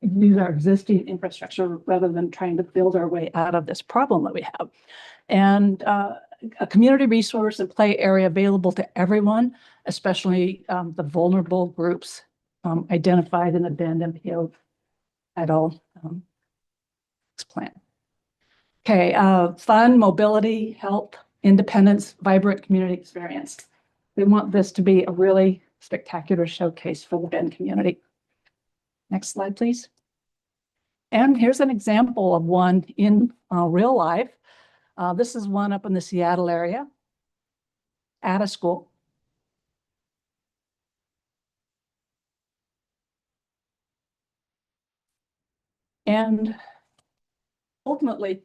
use our existing infrastructure rather than trying to build our way out of this problem that we have. And a community resource and play area available to everyone, especially the vulnerable groups identified in the Bend MPO plan. Okay, fun, mobility, health, independence, vibrant community experience. We want this to be a really spectacular showcase for the Bend community. Next slide, please. And here's an example of one in real life. This is one up in the Seattle area at a school. And ultimately,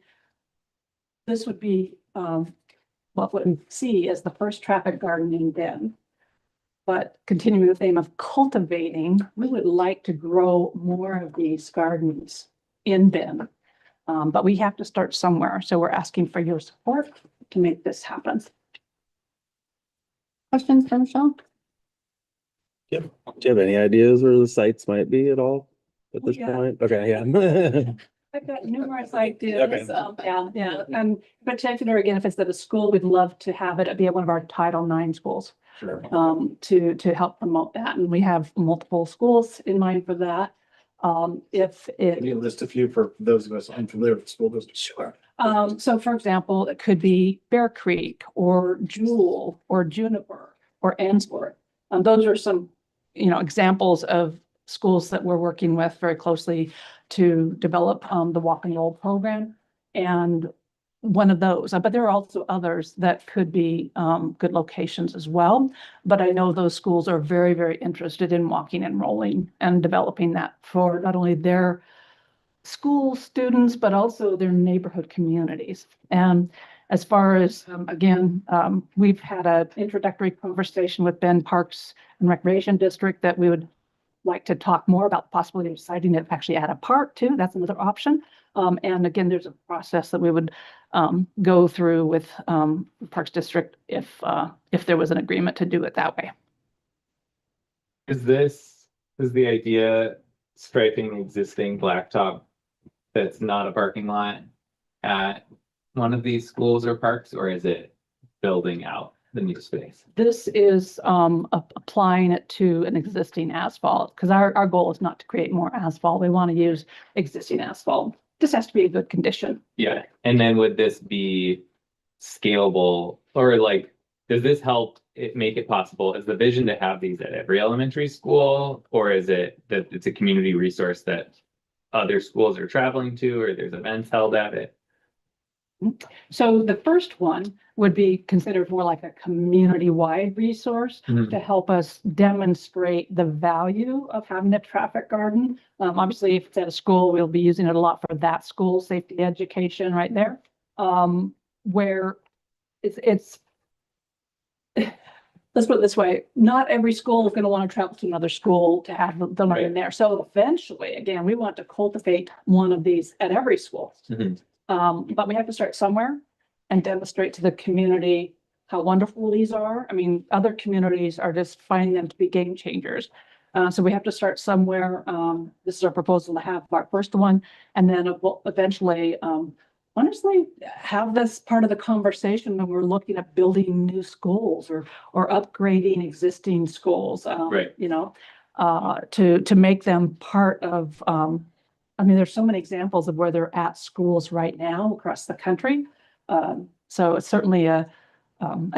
this would be what we see as the first traffic garden in Bend. But continuing the theme of cultivating, we would like to grow more of these gardens in Bend. But we have to start somewhere. So we're asking for your support to make this happen. Questions for Michelle? Yep. Do you have any ideas where the sites might be at all at this Yeah. point? Okay, yeah. I've got numerous ideas. Okay. Yeah. And particular, again, if it's at a school, we'd love to have it be at one of our Title IX schools. Sure. To help promote that. And we have multiple schools in mind for that. Can you list a few for those of us unfamiliar with school districts? Sure. So for example, it could be Bear Creek or Jewel or Juniper or Answorth. Those are some, examples of schools that we're working with very closely to develop the walk and roll program. And one of those, but there are also others that could be good locations as well. But I know those schools are very, very interested in walking and rolling and developing that for not only their school students, but also their neighborhood communities. And as far as, again, we've had an introductory conversation with Bend Parks and Recreation District that we would like to talk more about the possibility of deciding to actually add a park too. That's another option. And again, there's a process that we would go through with the Parks District if there was an agreement to do it that way. Is the idea striping existing blacktop that's not a parking lot at one of these schools or parks, or is it building out the new space? This is applying it to an existing asphalt, because our goal is not to create more asphalt. We want to use existing asphalt. This has to be a good condition. Yeah, and then would this be scalable, or like, does this help it make it possible? Is the vision to have these at every elementary school, or is it that it's a community resource that other schools are traveling to, or there's events held at it? So the first one would be considered more like a community-wide resource to help us demonstrate the value of having a traffic garden. Obviously, if it's at a school, we'll be using it a lot for that school safety education right there. Where it's let's put it this way, not every school is going to want to travel to another school to have them in there. So eventually, again, we want to cultivate one of these at every school. But we have to start somewhere and demonstrate to the community how wonderful these are. I mean, other communities are just finding them to be game changers. So we have to start somewhere. This is our proposal to have our first one, and then eventually, honestly, have this part of the conversation when we're looking at building new schools or upgrading existing schools. You know, to make them part of. I mean, there's so many examples of where they're at schools right now across the country. So it's certainly an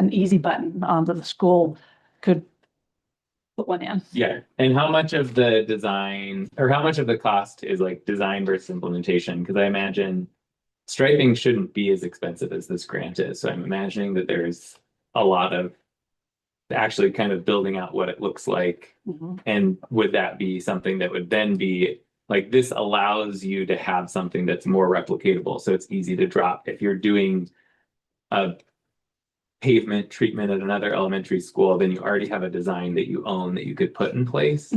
easy button that the school could put one in. Yeah, and how much of the design or how much of the cost is like design versus implementation? Because I imagine striping shouldn't be as expensive as this grant is. So I'm imagining that there's a lot of actually kind of building out what it looks like. And would that be something that would then be like, this allows you to have something that's more replicatable, so it's easy to drop. If you're doing a pavement treatment at another elementary school, then you already have a design that you own that you could put in place.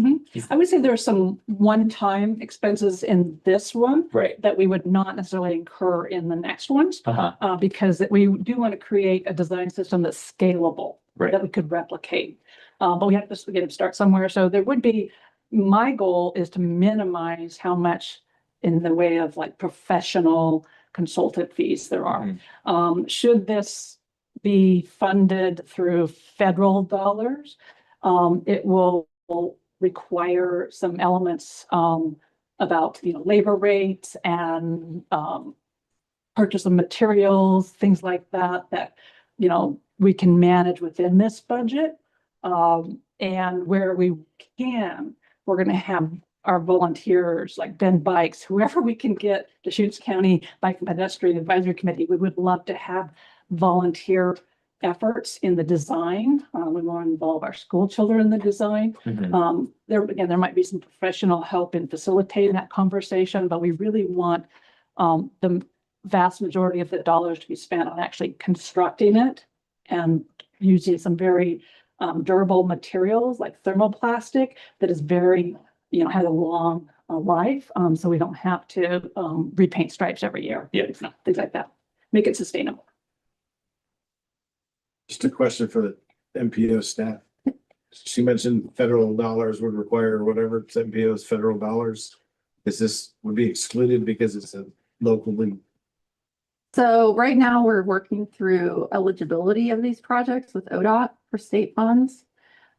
I would say there are some one-time expenses in this one that we would not necessarily incur in the next ones, because we do want to create a design system that's scalable, that we could replicate. But we have to again start somewhere. So there would be. My goal is to minimize how much in the way of like professional consultant fees there are. Should this be funded through federal dollars, it will require some elements about labor rates and purchase of materials, things like that we can manage within this budget. And where we can, we're going to have our volunteers like Bend Bikes, whoever we can get, the Deschutes County Bike and Pedestrian Advisory Committee. We would love to have volunteer efforts in the design. We want to involve our school children in the design. There might be some professional help in facilitating that conversation, but we really want the vast majority of the dollars to be spent on actually constructing it and using some very durable materials like thermoplastic that is very, has a long life. So we don't have to repaint stripes every year. Things like that. Make it sustainable. Just a question for the MPO staff. She mentioned federal dollars would require whatever it's MPO's federal dollars. Would be excluded because it's a locally. So right now we're working through eligibility of these projects with ODOT for state funds.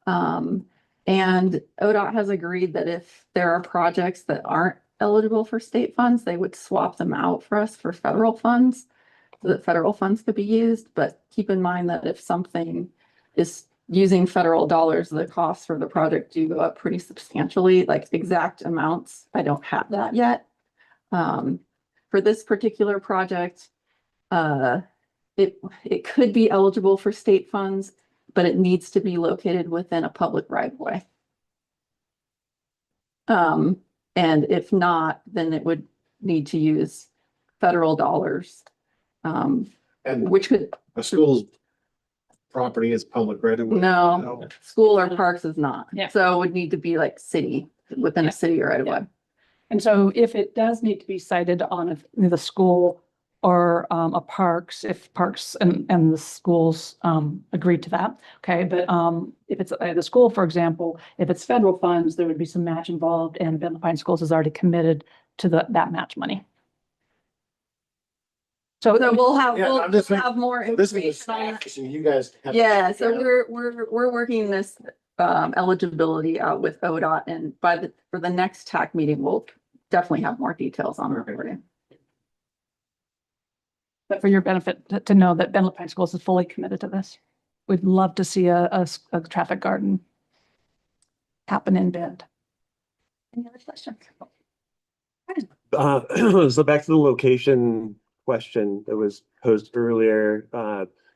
And ODOT has agreed that if there are projects that aren't eligible for state funds, they would swap them out for us for federal funds so that federal funds could be used. But keep in mind that if something is using federal dollars, the costs for the project do go up pretty substantially, like exact amounts. I don't have that yet. For this particular project, it could be eligible for state funds, but it needs to be located within a public right of way. And if not, then it would need to use federal dollars. And Which could, the school's property is public right away. no, school or parks is not. Yeah. So it would need to be like city, within a city right away. And so if it does need to be cited on the school or a parks, if parks and the schools agree to that, okay, but if it's the school, for example, if it's federal funds, there would be some match involved, and Bend Pine Schools is already committed to that match money. So So we'll I'm just saying, have more This is a information on that. discussion you guys. have- Yeah, so we're working this eligibility out with ODOT, and for the next TAC meeting, we'll definitely have more details on it. but for your benefit to know that Bend Pine Schools is fully committed to this. We'd love to see a traffic garden happen in Bend. Any other questions? So back to the location question that was posed earlier.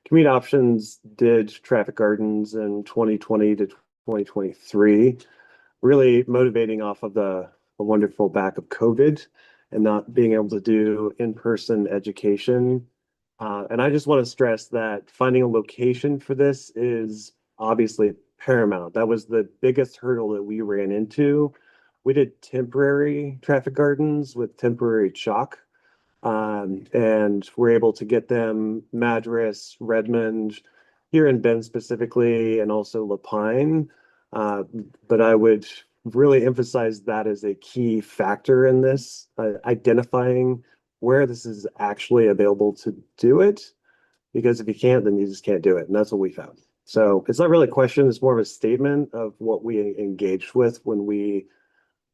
Community Options did traffic gardens in 2020 to 2023, really motivating off of the wonderful back of COVID and not being able to do in-person education. And I just want to stress that finding a location for this is obviously paramount. That was the biggest hurdle that we ran into. We did temporary traffic gardens with temporary chalk. And we're able to get them Madras, Redmond, here in Bend specifically, and also Lapine. But I would really emphasize that as a key factor in this, identifying where this is actually available to do it. Because if you can't, then you just can't do it. And that's what we found. So it's not really a question, it's more of a statement of what we engaged with when we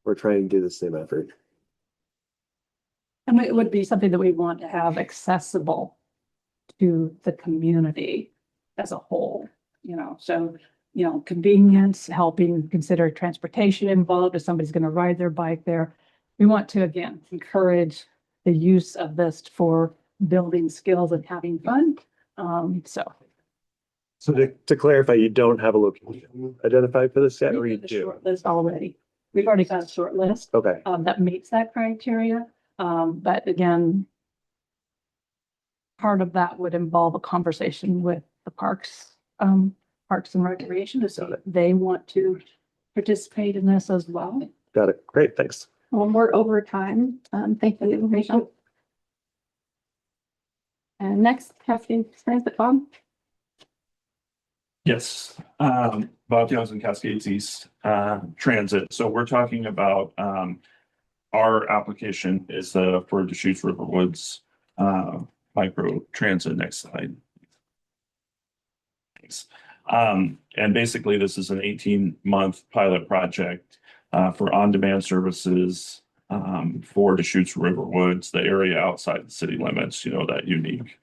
were trying to do the same effort. And it would be something that we want to have accessible to the community as a whole, so, convenience, helping consider transportation involved if somebody's going to ride their bike there. We want to, again, encourage the use of this for building skills and having fun. So to clarify, you don't have a location identified for this yet, or you the do? short list already. We've already got a short list Okay, that meets that criteria. But again, part of that would involve a conversation with the Parks and Recreation, so that they want to participate in this as well. got it. Great, thanks. Well, we're over time. Thank you. Rachel. And next, Cascade Transit Bob. Yes, Bob Johnson, Cascades East Transit. So we're talking about our application is for Deschutes River Woods micro transit. Next slide. Thanks. And basically, this is an 18-month pilot project for on-demand services for Deschutes River Woods, the area outside the city limits. That unique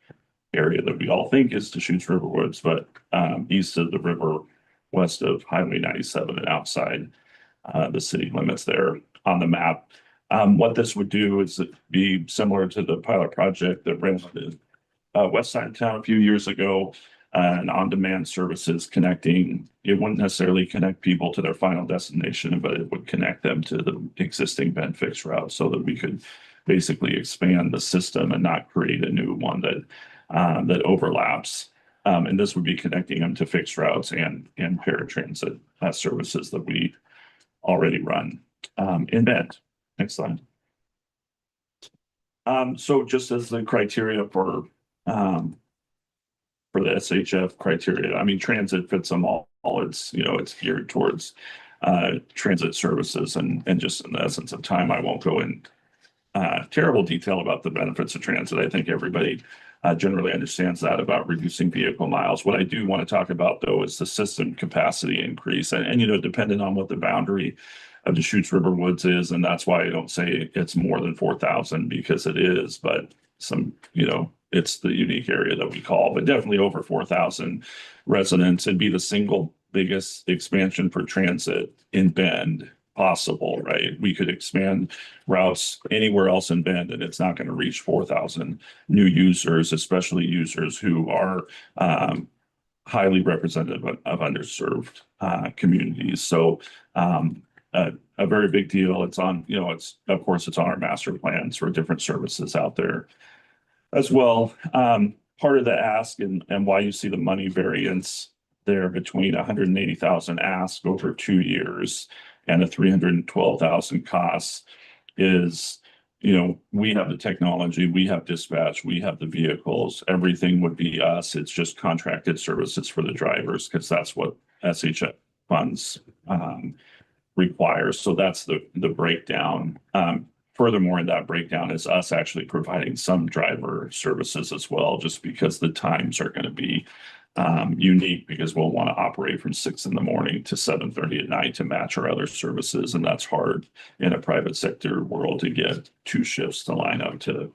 area that we all think is Deschutes River Woods, but east of the river, west of Highway 97 and outside the city limits there on the map. What this would do is be similar to the pilot project that ran on the west side of town a few years ago, and on-demand services connecting. It wouldn't necessarily connect people to their final destination, but it would connect them to the existing Bend fixed route so that we could basically expand the system and not create a new one that overlaps. And this would be connecting them to fixed routes and paratransit services that we already run in Bend. Next slide. So just as the criteria for the SHF criteria, I mean, transit fits them all. It's geared towards transit services, and just in the essence of time, I won't go in terrible detail about the benefits of transit. I think everybody generally understands that about reducing vehicle miles. What I do want to talk about, though, is the system capacity increase, and depending on what the boundary of Deschutes River Woods is, and that's why I don't say it's more than 4,000, because it is, but it's the unique area that we call, but definitely over 4,000 residents. It'd be the single biggest expansion for transit in Bend possible, right? We could expand routes anywhere else in Bend, and it's not going to reach 4,000 new users, especially users who are highly representative of underserved communities. So a very big deal. It's on, it's, of course, it's on our master plans for different services out there as well. Part of the ask and why you see the money variance there between 180,000 ask over 2 years and a 312,000 costs is, we have the technology, we have dispatch, we have the vehicles, everything would be us. It's just contracted services for the drivers because that's what SHF funds requires. So that's the breakdown. Furthermore, in that breakdown is us actually providing some driver services as well, just because the times are going to be unique because we'll want to operate from 6 a.m. to 7:30 p.m. to match our other services. And that's hard in a private sector world to get 2 shifts to line up to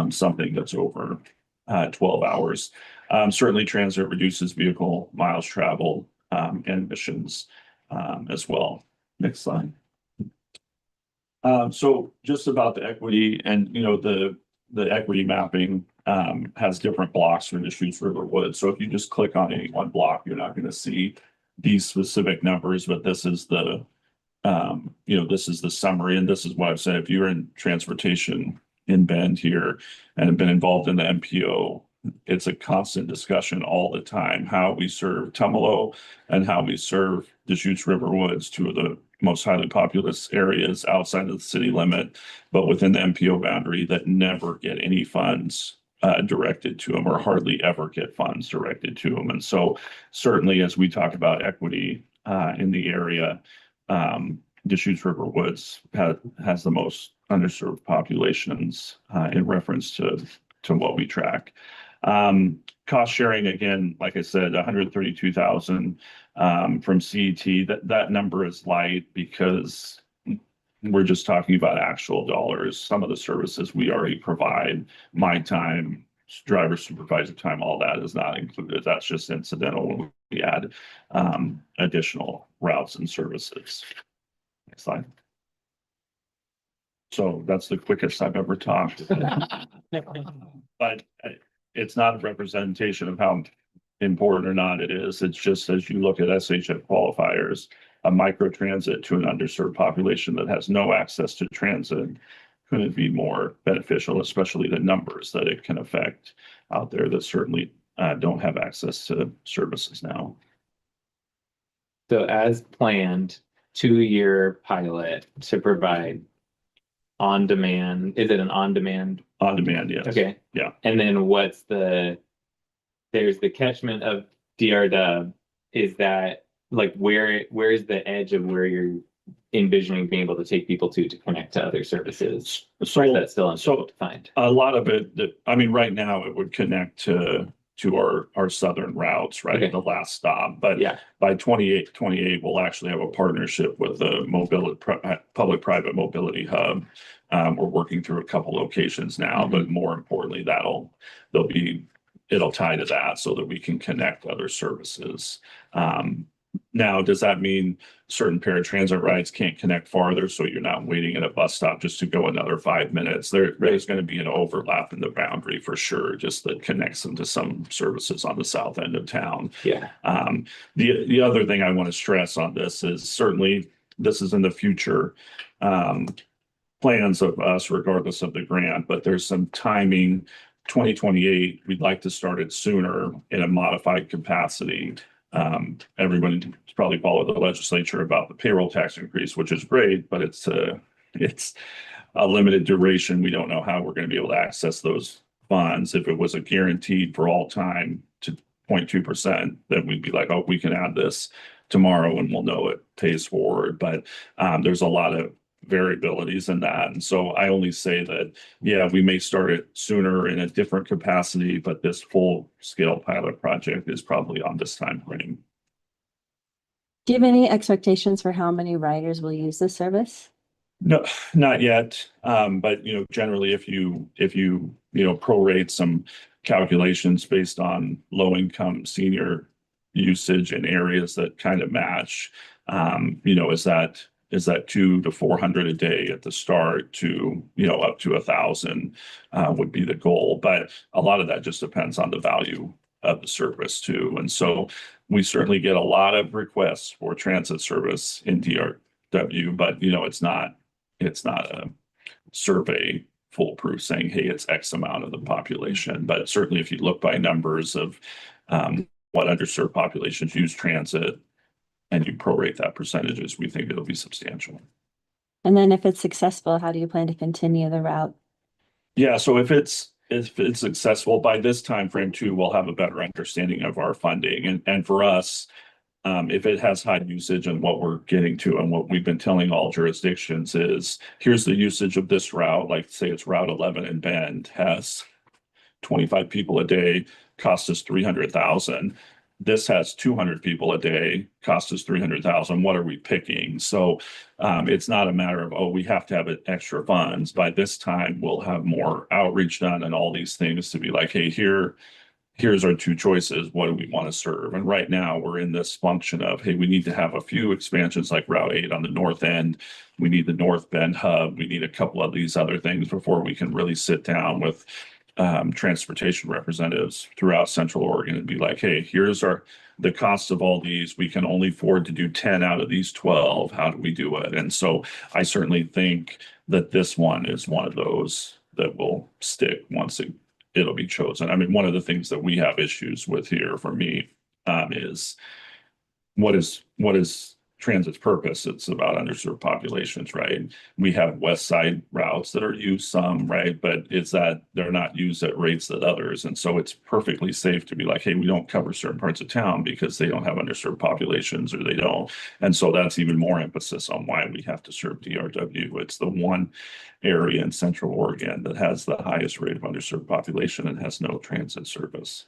something that's over 12 hours. Certainly transit reduces vehicle miles traveled and emissions as well. Next slide. So just about the equity and, the equity mapping has different blocks for Deschutes River Woods. So if you just click on any one block, you're not going to see these specific numbers, but this is the, this is the summary. And this is what I've said. If you're in transportation in Bend here and have been involved in the MPO, it's a constant discussion all the time, how we serve Tumalo and how we serve Deschutes River Woods, 2 of the most highly populous areas outside of the city limit, but within the MPO boundary that never get any funds directed to them or hardly ever get funds directed to them. And so certainly as we talk about equity in the area, Deschutes River Woods has the most underserved populations in reference to what we track. Cost sharing, again, like I said, 132,000 from CET. That number is light because we're just talking about actual dollars. Some of the services we already provide, my time, driver supervisor time, all that is not included. That's just incidental when we add additional routes and services. Next slide. So that's the quickest I've ever talked. But it's not a representation of how important or not it is. It's just as you look at SHF qualifiers, a micro transit to an underserved population that has no access to transit couldn't be more beneficial, especially the numbers that it can affect out there that certainly don't have access to services now. So as planned, 2-year pilot to provide on-demand, is it an on-demand? On-demand, yes. Okay. Yeah. And then there's the catchment of DRW. Is that like where is the edge of where you're envisioning being able to take people to connect to other services? So or is that still undefined? A lot of it, right now it would connect to our southern routes, right? Okay. The last stop. But Yeah. by 28, we'll actually have a partnership with the public-private mobility hub. We're working through a couple locations now, but more importantly, it'll tie to that so that we can connect other services. Now, does that mean certain paratransit rides can't connect farther? So you're not waiting at a bus stop just to go another 5 minutes. There's going to be an overlap in the boundary for sure, just that connects them to some services on the south end of town. Yeah. The other thing I want to stress on this is certainly this is in the future plans of us, regardless of the grant, but there's some timing. 2028, we'd like to start it sooner in a modified capacity. Everyone probably followed the legislature about the payroll tax increase, which is great, but it's a limited duration. We don't know how we're going to be able to access those funds. If it was a guaranteed for all time to 0.2%, then we'd be like, oh, we can add this tomorrow and we'll know it pays forward. But there's a lot of variabilities in that. And so I only say that, yeah, we may start it sooner in a different capacity, but this full scale pilot project is probably on this time frame. Do you have any expectations for how many riders will use this service? No, not yet. But generally if you prorate some calculations based on low income senior usage in areas that kind of match, is that 200 to 400 a day at the start to, up to 1,000 would be the goal. But a lot of that just depends on the value of the service too. And so we certainly get a lot of requests for transit service in DRW, but it's not a survey foolproof saying, hey, it's X amount of the population. But certainly if you look by numbers of what underserved populations use transit and you prorate that percentages, we think it'll be substantial. And then if it's successful, how do you plan to continue the route? Yeah, so if it's successful by this time frame too, we'll have a better understanding of our funding. And for us, if it has high usage, and what we're getting to and what we've been telling all jurisdictions is, here's the usage of this route, like say it's Route 11 in Bend has 25 people a day, cost us 300,000. This has 200 people a day, cost us 300,000. What are we picking? So it's not a matter of, oh, we have to have extra funds. By this time, we'll have more outreach done and all these things to be like, hey, here's our two choices. What do we want to serve? And right now we're in this function of, hey, we need to have a few expansions like Route 8 on the north end. We need the North Bend hub. We need a couple of these other things before we can really sit down with transportation representatives throughout Central Oregon and be like, hey, here's the cost of all these. We can only afford to do 10 out of these 12. How do we do it? And so I certainly think that this one is one of those that will stick once it'll be chosen. I mean, one of the things that we have issues with here for me is what is transit's purpose? It's about underserved populations, right? We have west side routes that are used some, right? But it's that they're not used at rates that others. And so it's perfectly safe to be like, hey, we don't cover certain parts of town because they don't have underserved populations or they don't. And so that's even more emphasis on why we have to serve DRW. It's the one area in Central Oregon that has the highest rate of underserved population and has no transit service.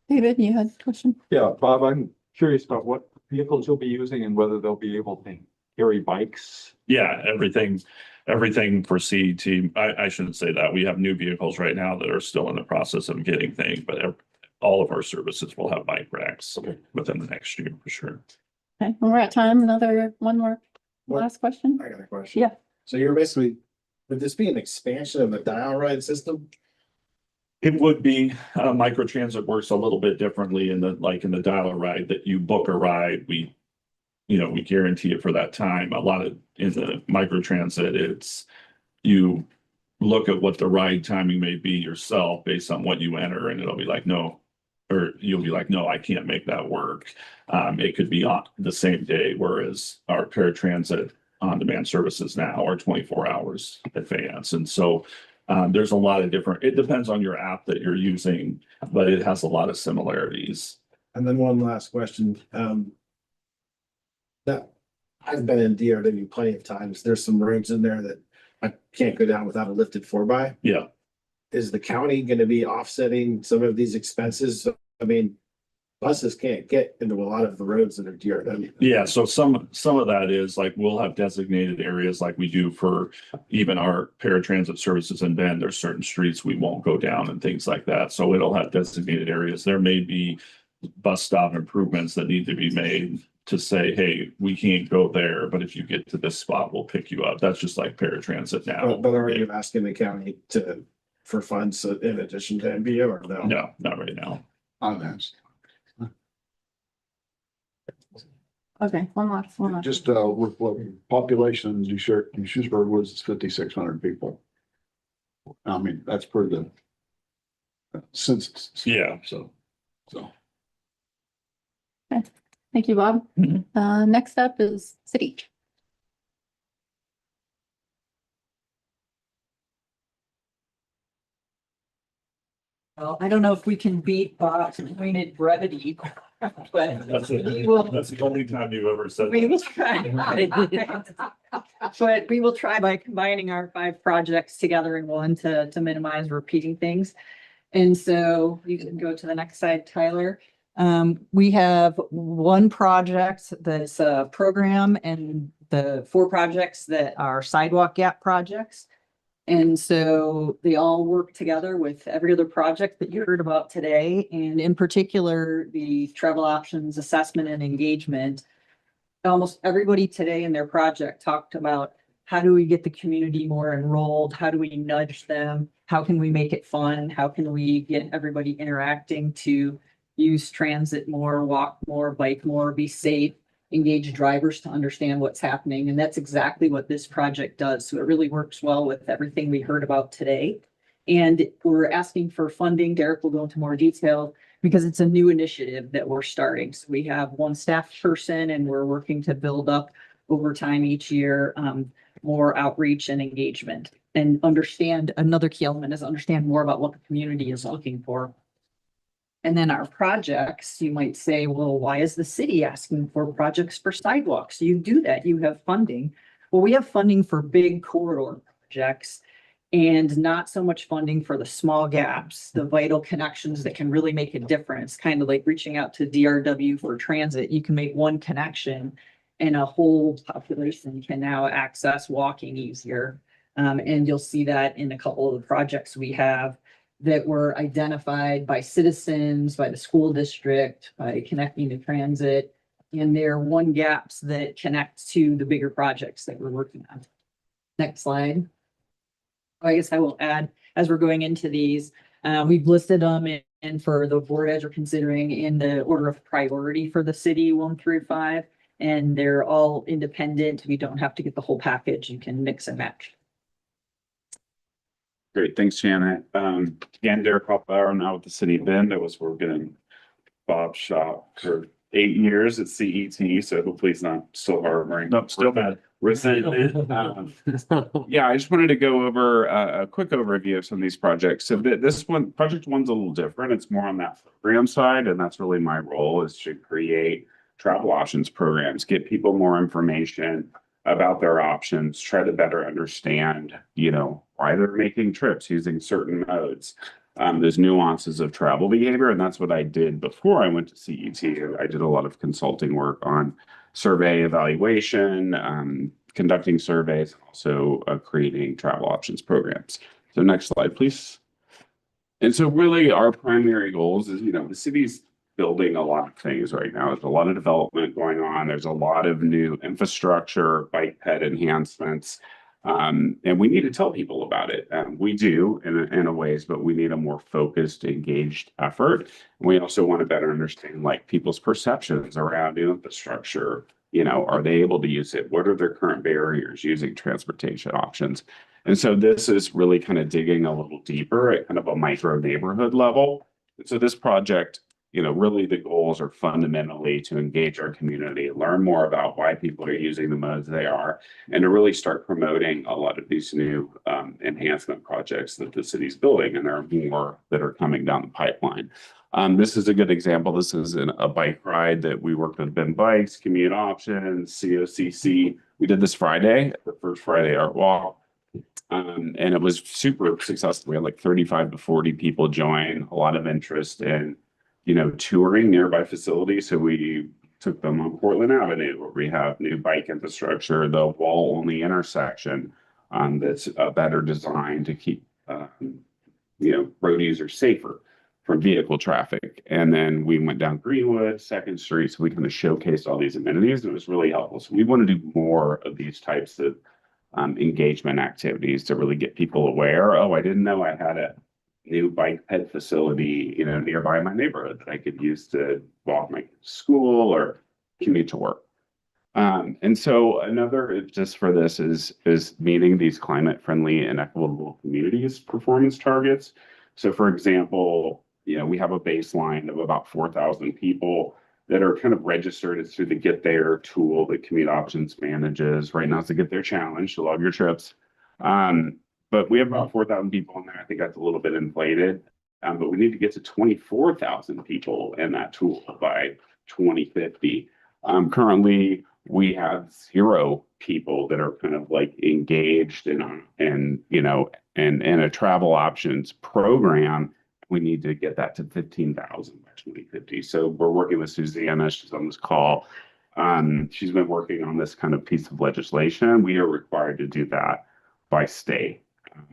David, you had a question? Yeah, Bob, I'm curious about what vehicles you'll be using and whether they'll be able to carry bikes. Yeah, everything for CET. I shouldn't say that. We have new vehicles right now that are still in the process of getting things, but all of our services will have bike racks within the next year for sure. Okay, when we're at time, one more last question. I got a question. Yeah. So would this be an expansion of the dial ride system? It would be, microtransit works a little bit differently in the dial ride that you book a ride, we guarantee it for that time. A lot of in the microtransit, it's you look at what the ride timing may be yourself based on what you enter, and it'll be like, no, or you'll be like, no, I can't make that work. It could be on the same day, whereas our paratransit on-demand services now are 24 hours advance. And so there's a lot of it depends on your app that you're using, but it has a lot of similarities. And then one last question. That I've been in DRW plenty of times. There's some roads in there that I can't go down without a lifted 4x. Yeah. Is the county going to be offsetting some of these expenses? I mean, buses can't get into a lot of the roads that are DRW. Yeah, so some of that is like we'll have designated areas like we do for even our paratransit services in Bend. There's certain streets we won't go down and things like that. So it'll have designated areas. There may be bus stop improvements that need to be made to say, hey, we can't go there, but if you get to this spot, we'll pick you up. That's just like paratransit now. But are you asking the county for funds in addition to MPO or no? No, not right now. I'm asked. Okay, one last. Just with what population in Schutzberg was 5,600 people. I mean, that's per the census. Yeah. So. Okay, thank you, Bob. Next up is city. Well, I don't know if we can beat Bob's pointed brevity, but That's the only time you've ever said we that. will try. But we will try by combining our 5 projects together in one to minimize repeating things. And so you can go to the next slide, Tyler. We have one project that's a program and the 4 projects that are sidewalk gap projects. And so they all work together with every other project that you heard about today. And in particular, the travel options assessment and engagement. Almost everybody today in their project talked about how do we get the community more enrolled? How do we nudge them? How can we make it fun? How can we get everybody interacting to use transit more, walk more, bike more, be safe? engage drivers to understand what's happening. And that's exactly what this project does. So it really works well with everything we heard about today. And we're asking for funding. Derek will go into more detail because it's a new initiative that we're starting. So we have one staff person and we're working to build up over time each year, more outreach and engagement. And understand, another key element is understand more about what the community is looking for. And then our projects, you might say, well, why is the city asking for projects for sidewalks? You do that, you have funding. Well, we have funding for big corridor projects and not so much funding for the small gaps, the vital connections that can really make a difference, kind of like reaching out to DRW for transit. You can make one connection and a whole population can now access walking easier. And you'll see that in a couple of the projects we have that were identified by citizens, by the school district, by connecting to transit. And they're one gaps that connect to the bigger projects that we're working on. Next slide. I guess I will add, as we're going into these, we've listed them in for the board as you're considering in the order of priority for the city 1 through 5. And they're all independent. We don't have to get the whole package. You can mix and match. Great, thanks, Janet. Again, Derek Hoffbauer, now with the city of Bend. I was working in Bob's shop for 8 years at CET, so hopefully it's not still harboring. No, still bad. Resentment. Yeah, I just wanted to go over a quick overview of some of these projects. So this one, project one's a little different. It's more on that program side, and that's really my role is to create travel options programs, get people more information about their options, try to better understand, why they're making trips using certain modes. There's nuances of travel behavior, and that's what I did before I went to CET. I did a lot of consulting work on survey evaluation, conducting surveys, also creating travel options programs. So next slide, please. And so really our primary goals is, the city's building a lot of things right now. There's a lot of development going on. There's a lot of new infrastructure, bike ped enhancements. And we need to tell people about it. We do in a ways, but we need a more focused, engaged effort. And we also want to better understand people's perceptions around new infrastructure. Are they able to use it? What are their current barriers using transportation options? And so this is really kind of digging a little deeper at kind of a micro neighborhood level. And so this project, really the goals are fundamentally to engage our community, learn more about why people are using the modes they are, and to really start promoting a lot of these new enhancement projects that the city's building. And there are more that are coming down the pipeline. This is a good example. This is a bike ride that we worked with Bend Bikes, Commute Options, COCC. We did this Friday, the first Friday Art Walk. And it was super successful. We had 35 to 40 people join, a lot of interest in touring nearby facilities. So we took them on Portland Avenue, where we have new bike infrastructure, the wall-only intersection that's better designed to keep road users safer from vehicle traffic. And then we went down Greenwood, 2nd Street, so we kind of showcased all these amenities, and it was really helpful. So we want to do more of these types of engagement activities to really get people aware. Oh, I didn't know I had a new bike ped facility, nearby my neighborhood that I could use to walk my school or commute to work. And so another just for this is meeting these climate friendly and equitable communities performance targets. So for example, we have a baseline of about 4,000 people that are kind of registered through the Get There tool that Commute Options manages. Right now it's the Get There Challenge, so love your trips. But we have about 4,000 people in there. I think that's a little bit inflated, but we need to get to 24,000 people in that tool by 2050. Currently, we have 0 people that are kind of engaged in a travel options program. We need to get that to 15,000 by 2050. So we're working with Susanna. She's on this call. She's been working on this kind of piece of legislation. We are required to do that by state.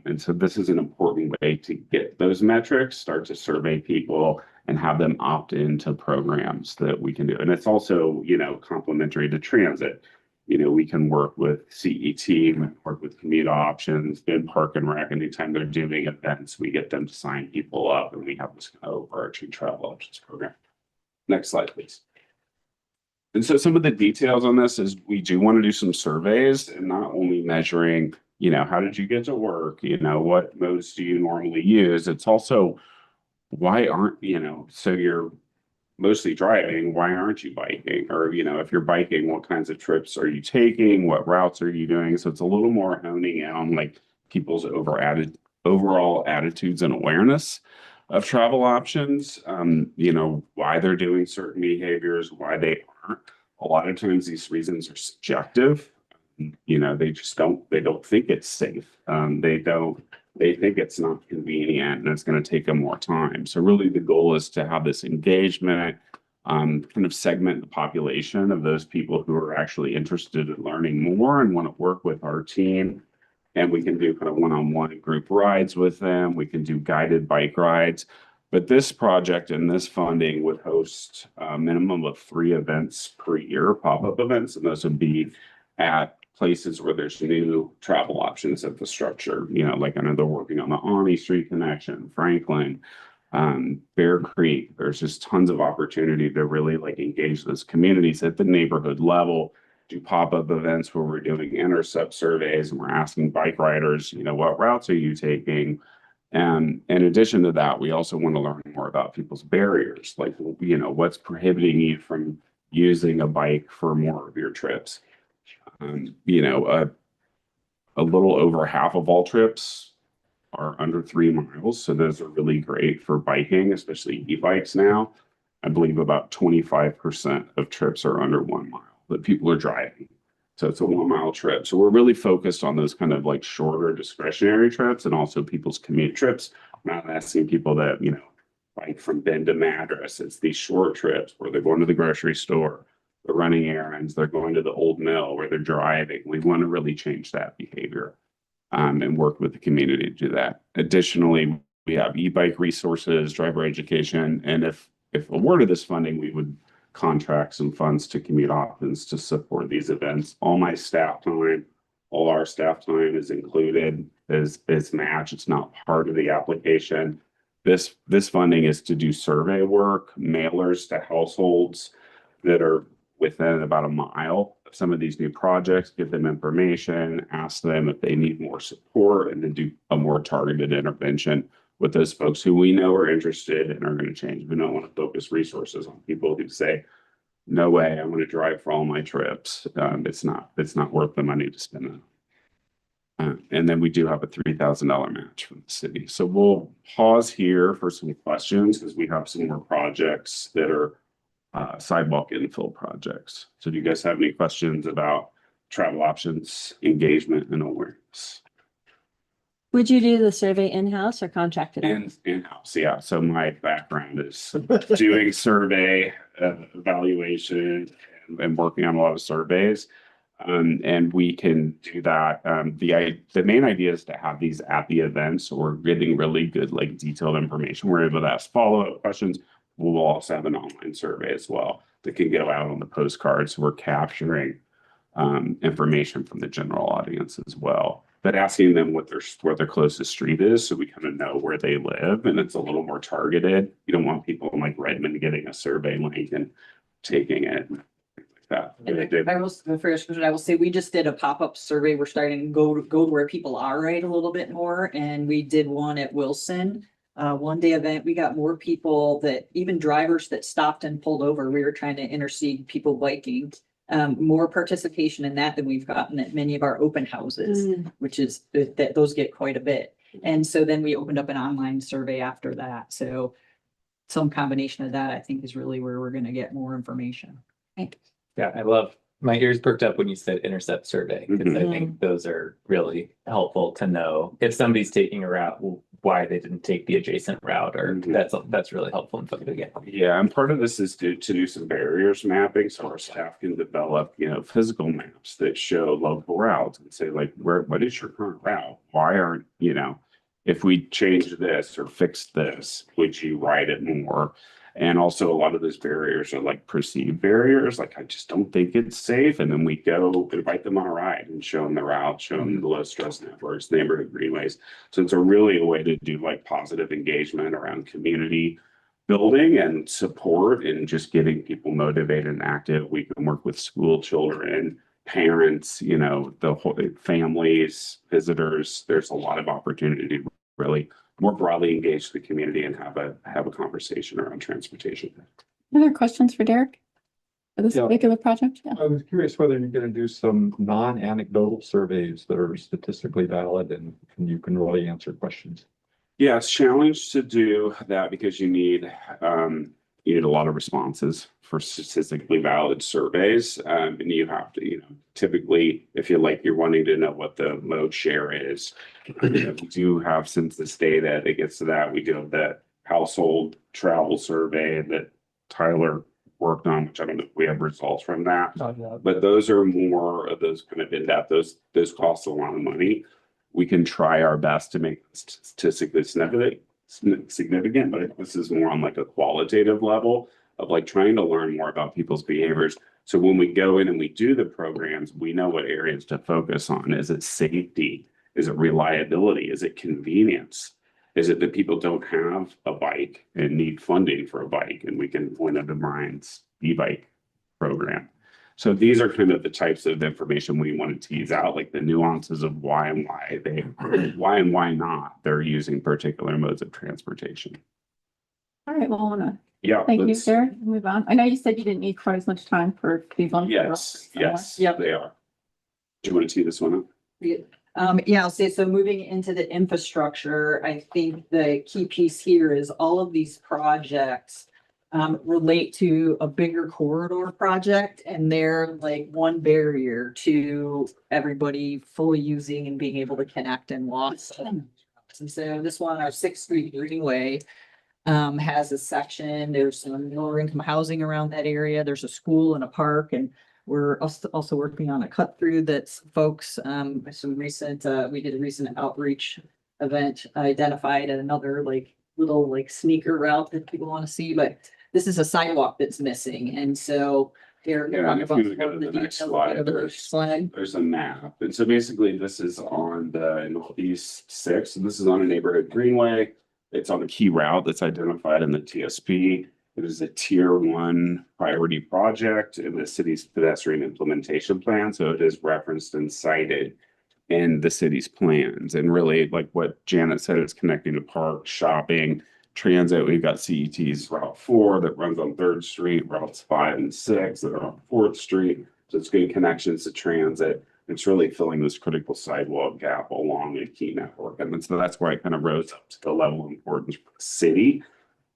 And so this is an important way to get those metrics, start to survey people and have them opt into programs that we can do. And it's also, complementary to transit. We can work with CET, we can work with Commute Options, Bend Park and Rec. Anytime they're doing events, we get them to sign people up, and we have this kind of overarching travel options program. Next slide, please. And so some of the details on this is we do want to do some surveys and not only measuring, how did you get to work? What modes do you normally use? It's also why aren't, so you're mostly driving, why aren't you biking? Or, if you're biking, what kinds of trips are you taking? What routes are you doing? So it's a little more honing in on like people's overall attitudes and awareness of travel options, why they're doing certain behaviors, why they aren't. A lot of times these reasons are subjective. They don't think it's safe. They think it's not convenient and it's going to take them more time. So really the goal is to have this engagement, kind of segment the population of those people who are actually interested in learning more and want to work with our team. And we can do kind of one-on-one group rides with them. We can do guided bike rides. But this project and this funding would host a minimum of 3 events per year, pop-up events, and those would be at places where there's new travel options infrastructure. Like I know they're working on the Ani Street connection, Franklin, Bear Creek. There's just tons of opportunity to really like engage those communities at the neighborhood level. Do pop-up events where we're doing intercept surveys and we're asking bike riders, what routes are you taking? And in addition to that, we also want to learn more about people's barriers, like, what's prohibiting you from using a bike for more of your trips. A little over half of all trips are under 3 miles. So those are really great for biking, especially e-bikes now. I believe about 25% of trips are under 1 mile that people are driving. So it's a 1 mile trip. So we're really focused on those kind of like shorter discretionary trips and also people's commute trips. I'm not asking people that, bike from Bend to Madras. It's these short trips where they're going to the grocery store, they're running errands, they're going to the old mill where they're driving. We want to really change that behavior and work with the community to do that. Additionally, we have e-bike resources, driver education, and if awarded this funding, we would contract some funds to Commute Options to support these events. All my staff time, all our staff time is included, is matched. It's not part of the application. This funding is to do survey work, mailers to households that are within about a mile of some of these new projects, give them information, ask them if they need more support, and then do a more targeted intervention with those folks who we know are interested and are going to change. We don't want to focus resources on people who say, no way, I'm going to drive for all my trips. It's not worth the money to spend on. And then we do have a $3,000 match from the city. So we'll pause here for some questions because we have some more projects that are sidewalk infill projects. So do you guys have any questions about travel options, engagement, and awareness? Would you do the survey in-house or contracted out? In-house, yeah. So my background is doing survey evaluation and working on a lot of surveys. And we can do that. The main idea is to have these at the events. So we're getting really good, like detailed information. We're able to ask follow-up questions. We'll also have an online survey as well that can go out on the postcards. So we're capturing information from the general audience as well, but asking them what their closest street is, so we kind of know where they live, and it's a little more targeted. You don't want people in like Redmond getting a survey link and taking it like that. I will say we just did a pop-up survey. We're starting to go to where people are, right, a little bit more, and we did one at Wilson. 1-day event. We got more people, that even drivers that stopped and pulled over. We were trying to intercede people biking. More participation in that than we've gotten at many of our open houses, which is that those get quite a bit. And so then we opened up an online survey after that. So some combination of that, I think, is really where we're going to get more information. Yeah, I love, my ears perked up when you said intercept survey, because I think those are really helpful to know if somebody's taking a route, why they didn't take the adjacent route, or that's really helpful info to get. Yeah, and part of this is to do some barriers mapping, so our staff can develop, physical maps that show local routes and say, like, what is your current route? Why aren't, if we change this or fix this, would you ride it more? And also a lot of those barriers are like perceived barriers. Like, I just don't think it's safe. And then we go invite them on a ride and show them the route, show them the low stress networks, neighborhood greenways. So it's really a way to do like positive engagement around community building and support and just getting people motivated and active. We can work with school children, parents, you know, the whole families, visitors. There's a lot of opportunity to really more broadly engage the community and have a conversation around transportation. Other questions for Derek? For this Yeah. particular project? Yeah. I was curious whether you're gonna do some non-anecdotal surveys that are statistically valid and you can really answer questions. Yeah, it's challenged to do that because you need a lot of responses for statistically valid surveys. And you have to, you know, typically, if you're wanting to know what the mode share is, we do have census data that gets to that. We do have the household travel survey that Tyler worked on, which I don't know if we have results from that. But those are more of those kind of in-depth, those cost a lot of money. We can try our best to make statistically significant, but this is more on like a qualitative level of like trying to learn more about people's behaviors. So when we go in and we do the programs, we know what areas to focus on. Is it safety? Is it reliability? Is it convenience? Is it that people don't have a bike and need funding for a bike? And we can point them to Brian's e-bike program. So these are kind of the types of information we want to tease out, like the nuances of why and why not they're using particular modes of transportation. All right, well, I wanna Yeah. thank you, Derek. Move on. I know you said you didn't need quite as much time for these ones. Yes, Yep. they are. Do you want to tee this one up? Yeah, I'll say, so moving into the infrastructure, I think the key piece here is all of these projects relate to a bigger corridor project, and they're like one barrier to everybody fully using and being able to connect and walk. And so this one, our 6th Street Greenway, has a section, there's some lower income housing around that area. There's a school and a park, and we're also working on a cut through that's folks, some recent, we did a recent outreach event, identified another like little like sneaker route that people want to see, but this is a sidewalk that's missing. And so they're Yeah, and if you go to the next slide, slide. there's a map. And so basically this is on the Northeast 6, and this is on a neighborhood greenway. It's on a key route that's identified in the TSP. It is a tier 1 priority project in the city's pedestrian implementation plan. So it is referenced and cited in the city's plans. And really, like what Janet said, it's connecting to parks, shopping, transit. We've got CET's Route 4 that runs on 3rd Street, routes 5 and 6 that are on 4th Street. So it's good connections to transit. It's really filling this critical sidewalk gap along a key network. And so that's why it kind of rose up to the level of importance for the city.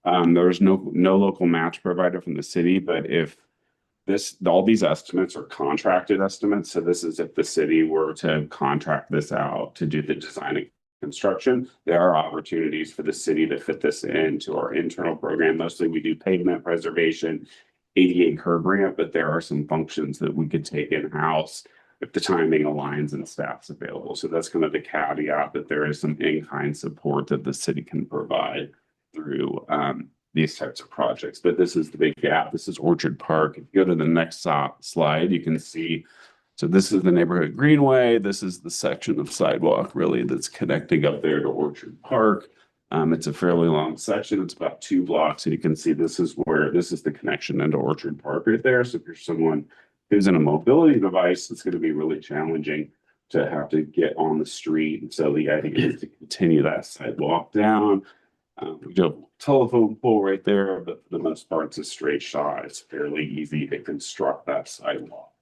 There's no local match provider from the city, but if all these estimates are contracted estimates, so this is if the city were to contract this out to do the design and construction, there are opportunities for the city to fit this into our internal program. Mostly we do pavement preservation, ADA curb ramp, but there are some functions that we could take in-house if the timing aligns and staff's available. So that's kind of the caveat, that there is some in-kind support that the city can provide through these types of projects. But this is the big gap. This is Orchard Park. If you go to the next slide, you can see, so this is the neighborhood greenway. This is the section of sidewalk really that's connecting up there to Orchard Park. It's a fairly long section. It's about 2 blocks. And you can see this is the connection into Orchard Park right there. So if you're someone who's in a mobility device, it's going to be really challenging to have to get on the street. And so the idea is to continue that sidewalk down. We do have a telephone pole right there, but for the most part, it's a straight shot. It's fairly easy to construct that sidewalk.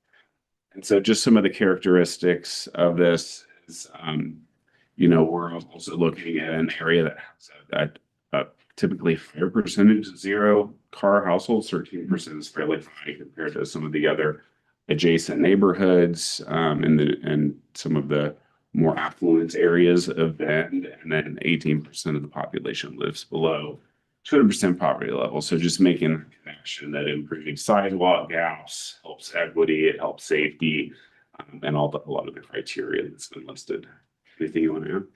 And so just some of the characteristics of this is, we're also looking at an area that has a typically fair percentage of 0 car households. 13% is fairly high compared to some of the other adjacent neighborhoods and some of the more affluent areas of Bend, and then 18% of the population lives below 200% poverty level. So just making a connection that improving sidewalk gaps helps equity, it helps safety, and a lot of the criteria that's been listed. Anything you want to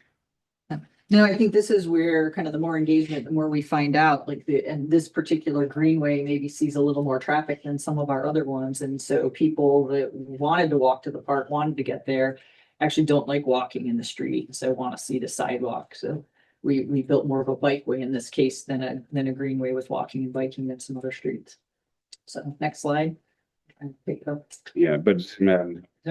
add? No, I think this is where kind of the more engagement, the more we find out, like and this particular greenway maybe sees a little more traffic than some of our other ones. And so people that wanted to walk to the park, wanted to get there, actually don't like walking in the street, so want to see the sidewalk. So we built more of a bikeway in this case than a greenway with walking and biking than some other streets. So next slide. And pick it up. Yeah, but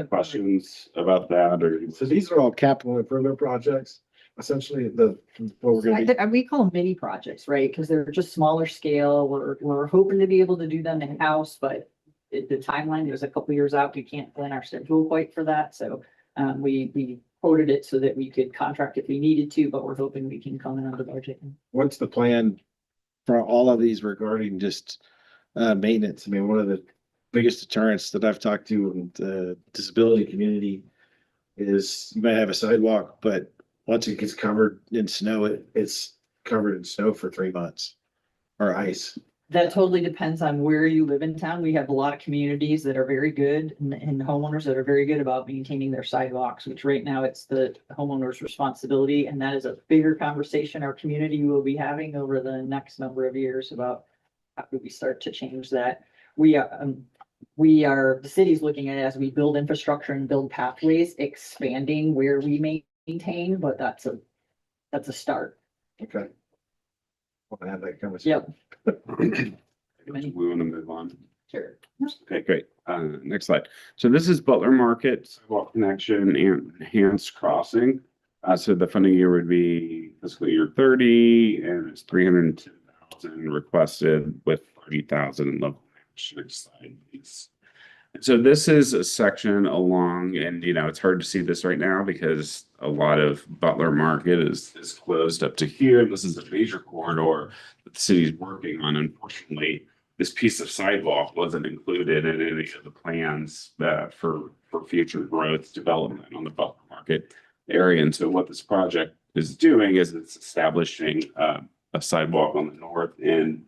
questions about that or? So these are all capital improvement projects, essentially what we're gonna be. We call them mini projects, right? Because they're just smaller scale. We're hoping to be able to do them in-house, but the timeline is a couple years out. We can't plan our schedule quite for that. So we quoted it so that we could contract if we needed to, but we're hoping we can come in under budget. What's the plan for all of these regarding just maintenance? I mean, one of the biggest deterrents that I've talked to in the disability community is you might have a sidewalk, but once it gets covered in snow, it's covered in snow for 3 months or ice. That totally depends on where you live in town. We have a lot of communities that are very good and homeowners that are very good about maintaining their sidewalks, which right now it's the homeowner's responsibility. And that is a bigger conversation our community will be having over the next number of years about how do we start to change that. The city's looking at it as we build infrastructure and build pathways, expanding where we maintain, but that's a start. Okay. Want to have that conversation. Yep. We want to move on. Sure. Okay, great. Next slide. So this is Butler Market, sidewalk connection and enhanced crossing. So the funding year would be fiscal year 30 and it's 310,000 requested with 30,000 in local match. Next slide, please. So this is a section along, and it's hard to see this right now because a lot of Butler Market is closed up to here. This is a major corridor that the city's working on. Unfortunately, this piece of sidewalk wasn't included in any of the plans for future growth development on the Butler Market area. And so what this project is doing is it's establishing a sidewalk on the north end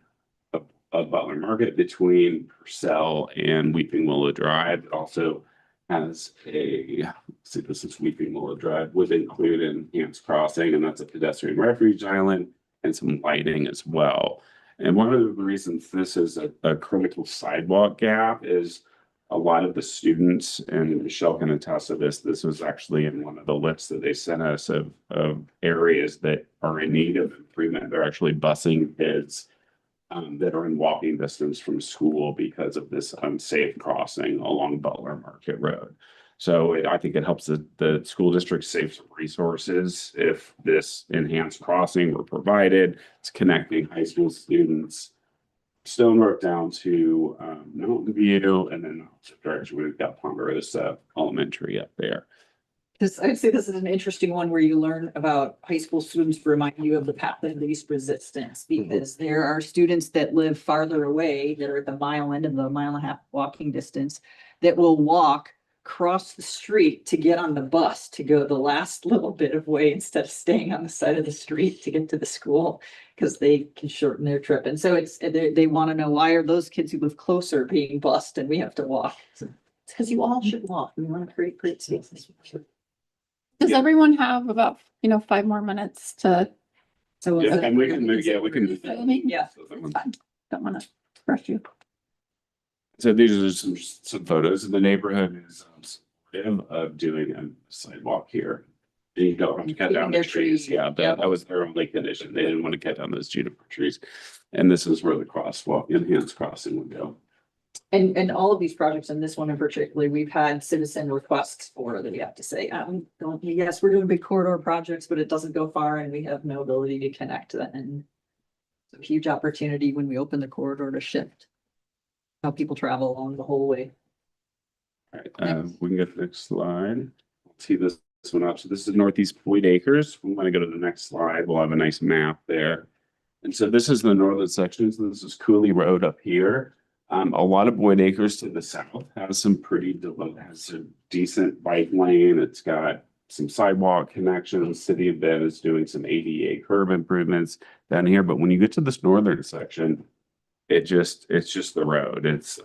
of Butler Market between Purcell and Weeping Willow Drive. It also has this is Weeping Willow Drive would include an enhanced crossing, and that's a pedestrian refuge island and some lighting as well. And one of the reasons this is a critical sidewalk gap is a lot of the students, and Michelle can attest to this, this was actually in one of the lists that they sent us of areas that are in need of improvement. They're actually busing kids that are in walking distance from school because of this unsafe crossing along Butler Market Road. So I think it helps the school district save some resources if this enhanced crossing were provided. It's connecting high school students, Stone Brook down to Mountain View, and then direction we've got Ponderosa Elementary up there. Because I'd say this is an interesting one where you learn about high school students to remind you of the path of least resistance, because there are students that live farther away that are at the mile end of the mile and a half walking distance that will walk across the street to get on the bus to go the last little bit of way instead of staying on the side of the street to get to the school because they can shorten their trip. And so they want to know, why are those kids who live closer being bused and we have to walk? So it's because you all should walk. We want to create great spaces. Does everyone have about, 5 more minutes to? So Yeah, and we can move. Yeah, we can. Yeah. Don't want to rush you. So these are some photos of the neighborhood is supportive of doing a sidewalk here. And you don't have to cut down the trees. Yeah, that was their only condition. They didn't want to cut down those juniper trees. And this is where the crosswalk, enhanced crossing would go. And all of these projects, and this one in particular, we've had citizen requests for that we have to say, yes, we're doing big corridor projects, but it doesn't go far and we have no ability to connect that. And it's a huge opportunity when we open the corridor to shift how people travel along the whole way. All right, we can get the next slide. See this one up. So this is Northeast Boyd Acres. We want to go to the next slide. We'll have a nice map there. And so this is the northern section. So this is Cooley Road up here. A lot of Boyd Acres to the south has has a decent bike lane. It's got some sidewalk connections. City of Bend is doing some ADA curb improvements down here. But when you get to this northern section, it's just the road. It's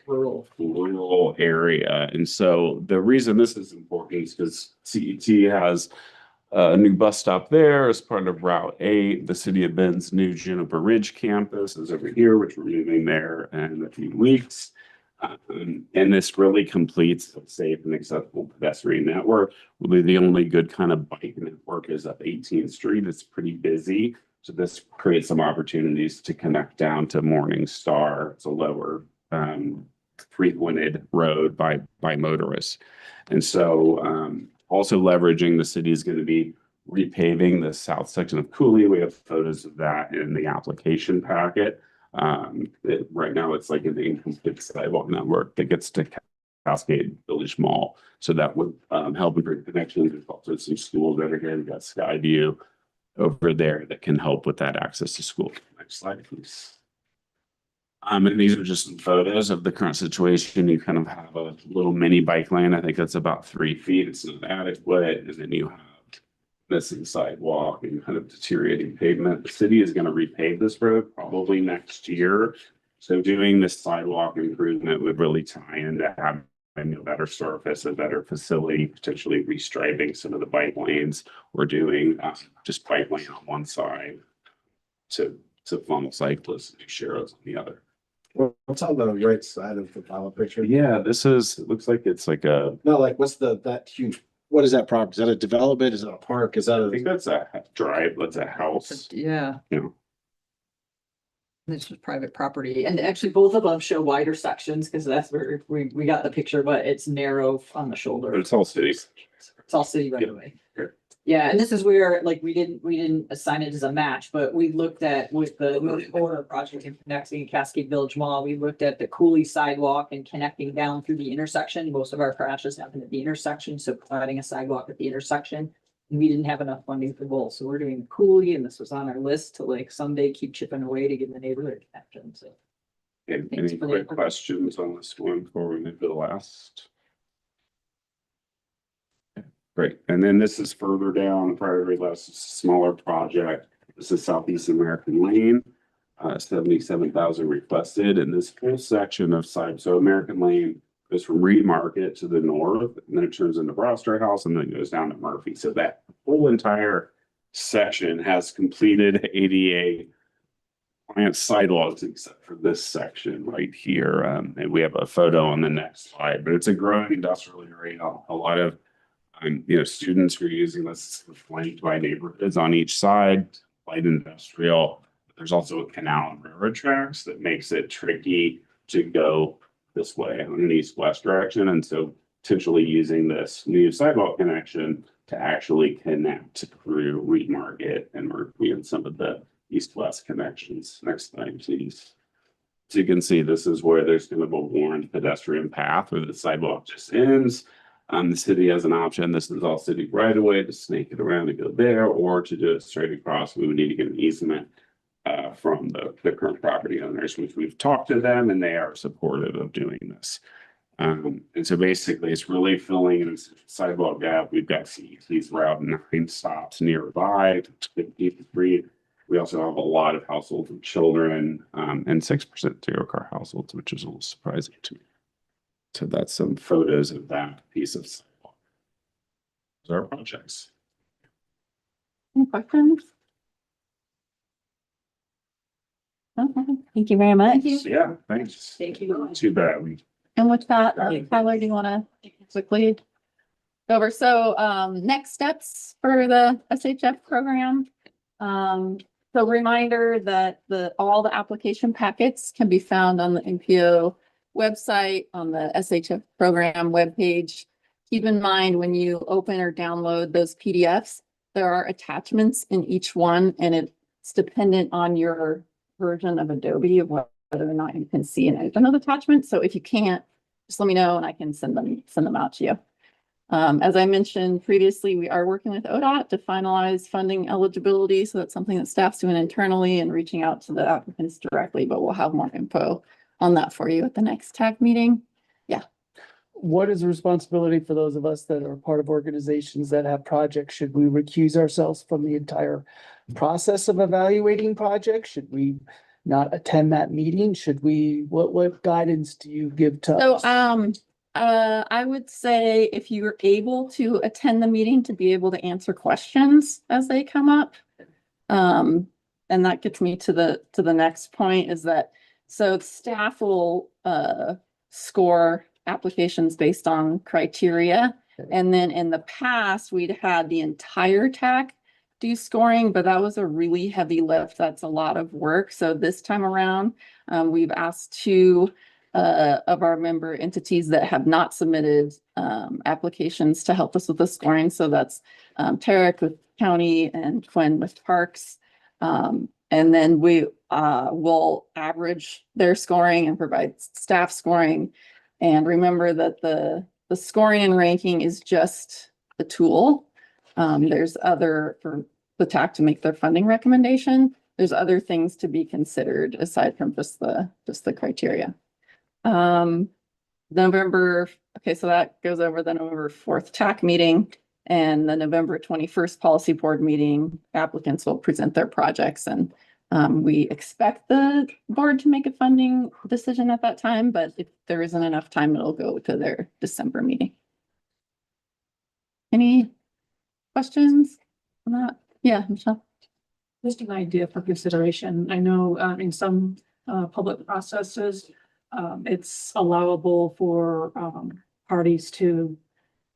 rural area. And so the reason this is important is because CET has a new bus stop there as part of Route 8. The City of Bend's new Juniper Ridge campus is over here, which we're moving there in a few weeks. And this really completes a safe and accessible pedestrian network. Really, the only good kind of bike network is up 18th Street. It's pretty busy. So this creates some opportunities to connect down to Morning Star. It's a lower frequented road by motorists. And so also leveraging the city is going to be repaving the south section of Cooley. We have photos of that in the application packet. Right now it's like an incomplete sidewalk network that gets to Cascade Village Mall. So that would help improve connections. There's also some schools that are here. We've got Skyview over there that can help with that access to school. Next slide, please. And these are just some photos of the current situation. You kind of have a little mini bike lane. I think that's about 3 feet. It's not adequate. And then you have missing sidewalk and kind of deteriorating pavement. The city is going to repave this road probably next year. So doing this sidewalk improvement would really tie into having a better surface, a better facility, potentially restriping some of the bike lanes. We're doing just bike lane on one side to funnel cyclists and sharrows on the other. What's on the right side of the pilot picture? Yeah, this is, it looks like it's like a, No, like what's that huge, what is that property? Is that a development? Is it a park? Is that I think that's a drive, that's a house. Yeah, You know, this is private property. And actually both of them show wider sections because that's where we got the picture, but it's narrow on the shoulder. but it's all city. It's all city right Yeah. away. Sure. Yeah, and this is where, like, we didn't assign it as a match, but we looked at with the North Corridor project in connecting Cascade Village Mall, we looked at the Cooley sidewalk and connecting down through the intersection. Most of our crashes happen at the intersection, so providing a sidewalk at the intersection. And we didn't have enough funding for both, so we're doing Cooley, and this was on our list to like someday keep chipping away to get the neighborhood connection, so. Okay, Thanks any for the quick effort. questions on this one before we move to the last? Great, and then this is further down, priority list, it's a smaller project. This is Southeast American Lane, 77,000 requested, and this whole section of side, so American Lane goes from Reed Market to the north, and then it turns into Broster House, and then it goes down to Murphy. So that whole entire section has completed ADA compliant sidewalks except for this section right here. And we have a photo on the next slide, but it's a growing industrial area. A lot of students who are using this flanked by neighborhoods on each side, light industrial. There's also a canal and railroad tracks that makes it tricky to go this way on an east-west direction. And so potentially using this new sidewalk connection to actually connect through Reed Market and Murphy and some of the east-west connections. Next slide, please. So you can see this is where there's kind of a worn pedestrian path where the sidewalk just ends. The city has an option. This is all city right away to snake it around and go there, or to do it straight across. We would need to get an easement from the current property owners, which we've talked to them, and they are supportive of doing this. And so basically, it's really filling in a sidewalk gap. We've got CET's Route 9 stops nearby to 15th Street. We also have a lot of households with children and 6% zero-car households, which is a little surprising to me. So that's some photos of that piece of sidewalk. Those are our projects. Any questions? Okay. Thank you very much. Yeah, thanks. Thank you. Too bad. And with that, Tyler, do you want to quickly go over? So next steps for the SHF program. So reminder that all the application packets can be found on the MPO website, on the SHF program webpage. Keep in mind when you open or download those PDFs, there are attachments in each one, and it's dependent on your version of Adobe of whether or not you can see and open those attachments. So if you can't, just let me know and I can send them out to you. As I mentioned previously, we are working with ODOT to finalize funding eligibility. So that's something that staff's doing internally and reaching out to the applicants directly, but we'll have more info on that for you at the next TAC meeting. Yeah. What is the responsibility for those of us that are part of organizations that have projects? Should we recuse ourselves from the entire process of evaluating projects? Should we not attend that meeting? Should we, what guidance do you give to So, us? I would say if you're able to attend the meeting to be able to answer questions as they come up. And that gets me to the next point is that, so staff will, score applications based on criteria. And then in the past, we'd had the entire TAC do scoring, but that was a really heavy lift. That's a lot of work. So this time around, we've asked two of our member entities that have not submitted applications to help us with the scoring. So that's Tarek with county and Quinn with parks. And then we will average their scoring and provide staff scoring. And remember that the scoring and ranking is just the tool. There's other, for the TAC to make their funding recommendation, there's other things to be considered aside from just the criteria. November, okay, so that goes over the November 4th TAC meeting, and the November 21st policy board meeting, applicants will present their projects, and we expect the board to make a funding decision at that time, but if there isn't enough time, it'll go to their December meeting. Any questions on that? Yeah, Michelle. Just an idea for consideration. I know in some public processes, it's allowable for parties to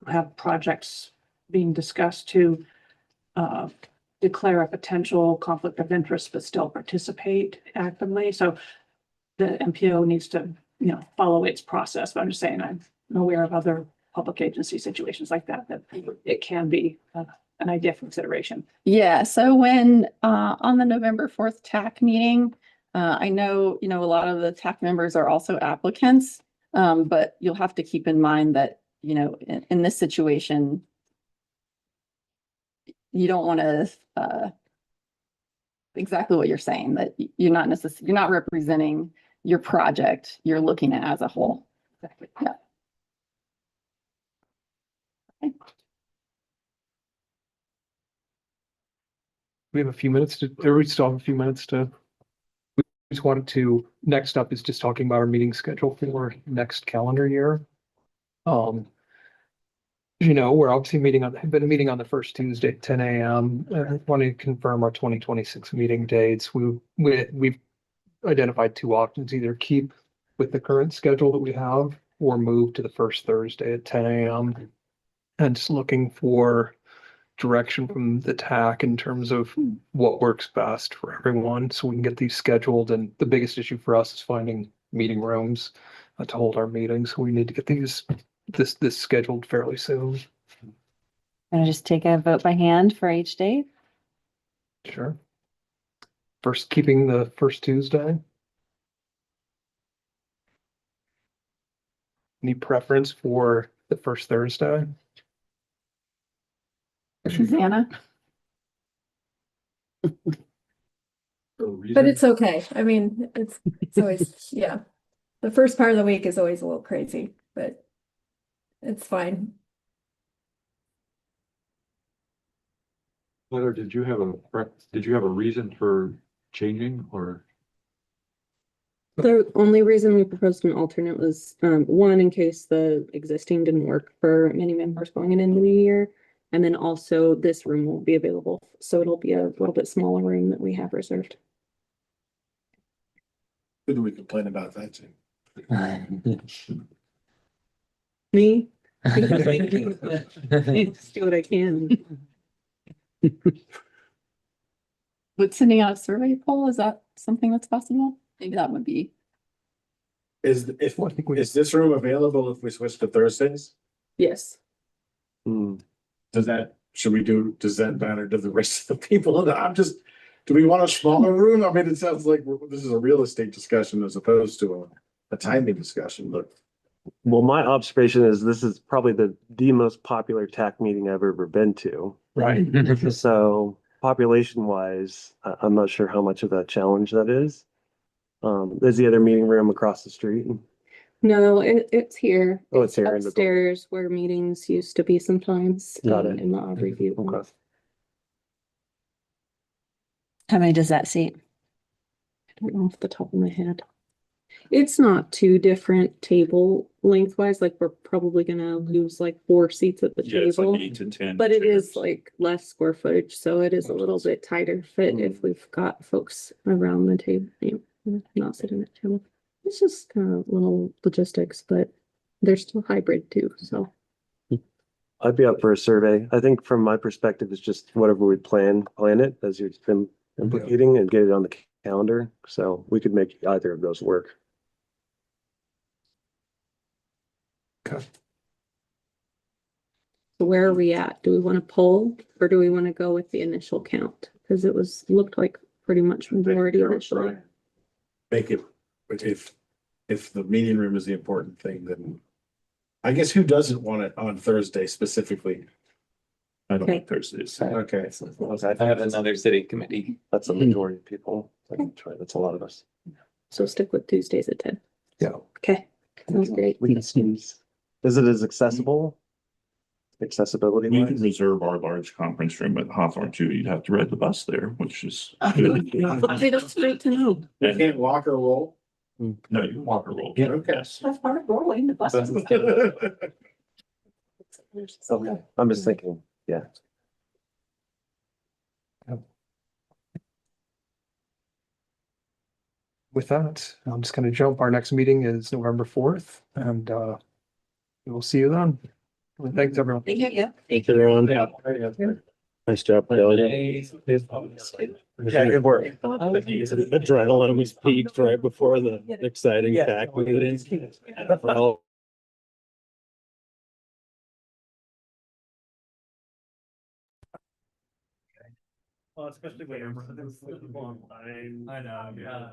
have projects being discussed to declare a potential conflict of interest, but still participate actively. So the MPO needs to, follow its process. But I'm just saying, I'm aware of other public agency situations like that, that it can be an idea for consideration. Yeah, so when on the November 4th TAC meeting, I know, a lot of the TAC members are also applicants, but you'll have to keep in mind that, in this situation, you don't want to exactly what you're saying, that you're not representing your project, you're looking at it as a whole. Exactly. Yeah. Okay. We have a few minutes or we still have a few minutes we just wanted to, next up is just talking about our meeting schedule for next calendar year. We're obviously been meeting on the first Tuesday at 10 a.m. I want to confirm our 2026 meeting dates. We've identified two options, either keep with the current schedule that we have or move to the first Thursday at 10 a.m. And just looking for direction from the TAC in terms of what works best for everyone so we can get these scheduled. And the biggest issue for us is finding meeting rooms to hold our meetings. So we need to get this scheduled fairly soon. Gonna just take a vote by hand for each date. Sure. First, keeping the first Tuesday. Any preference for the first Thursday? Susanna? But it's okay. I mean, it's always, yeah. The first part of the week is always a little crazy, but it's fine. Heather, did you have a reason for changing or? The only reason we proposed an alternate was, one, in case the existing didn't work for many members going into the year. And then also this room will be available. So it'll be a little bit smaller room that we have reserved. Who do we complain about that to? Me? Just do what I can. Would sending out a survey poll, is that something that's possible? Maybe that would be. Is this room available if we switch to Thursdays? Yes. Does that matter to the rest of the people? Do we want a smaller room? I mean, it sounds like this is a real estate discussion as opposed to a timing discussion, but. Well, my observation is this is probably the most popular TAC meeting I've ever been to. Right. So population wise, I'm not sure how much of a challenge that is. There's the other meeting room across the street. No, it's here. Oh, it's here in the upstairs where meetings used to be sometimes. Got it. In the Aubrey View. Okay. How many does that seat? I don't know off the top of my head. It's not too different table lengthwise, like we're probably gonna lose like 4 seats at the It's table. like 8 to 10. But it chairs. is like less square footage, so it is a little bit tighter fit if we've got folks around the table, not sitting at the table. It's just kind of little logistics, but they're still hybrid too, so. I'd be up for a survey. I think from my perspective, it's just whatever we plan it as you've been implicating and get it on the calendar. So we could make either of those work. So where are we at? Do we want to poll or do we want to go with the initial count? Because it looked like pretty much majority initially. Make it, if the meeting room is the important thing, then I guess who doesn't want it on Thursday specifically? I don't Okay. like Thursdays. Okay. I have another city committee. That's a majority of people. That's a lot of us. So stick with Tuesdays at 10. Yeah. Okay, sounds great. We can snooze. Is it as accessible? Accessibility We can wise? reserve our large conference room at Hawthorne too. You'd have to ride the bus there, which is good. Okay, that's great to know. You can't walk or roll? No, you can walk or roll. Okay. Yes. That's part of rolling the bus. Okay, I'm just thinking, yeah. With that, I'm just gonna jump. Our next meeting is November 4th and we will see you then. Thanks, everyone. Thank you. Yeah. Thank you, everyone. Nice job, Kelly. Yeah, good work. Adrenaline was peaked right before the exciting TAC meeting. Well, Well, especially when. I know, yeah.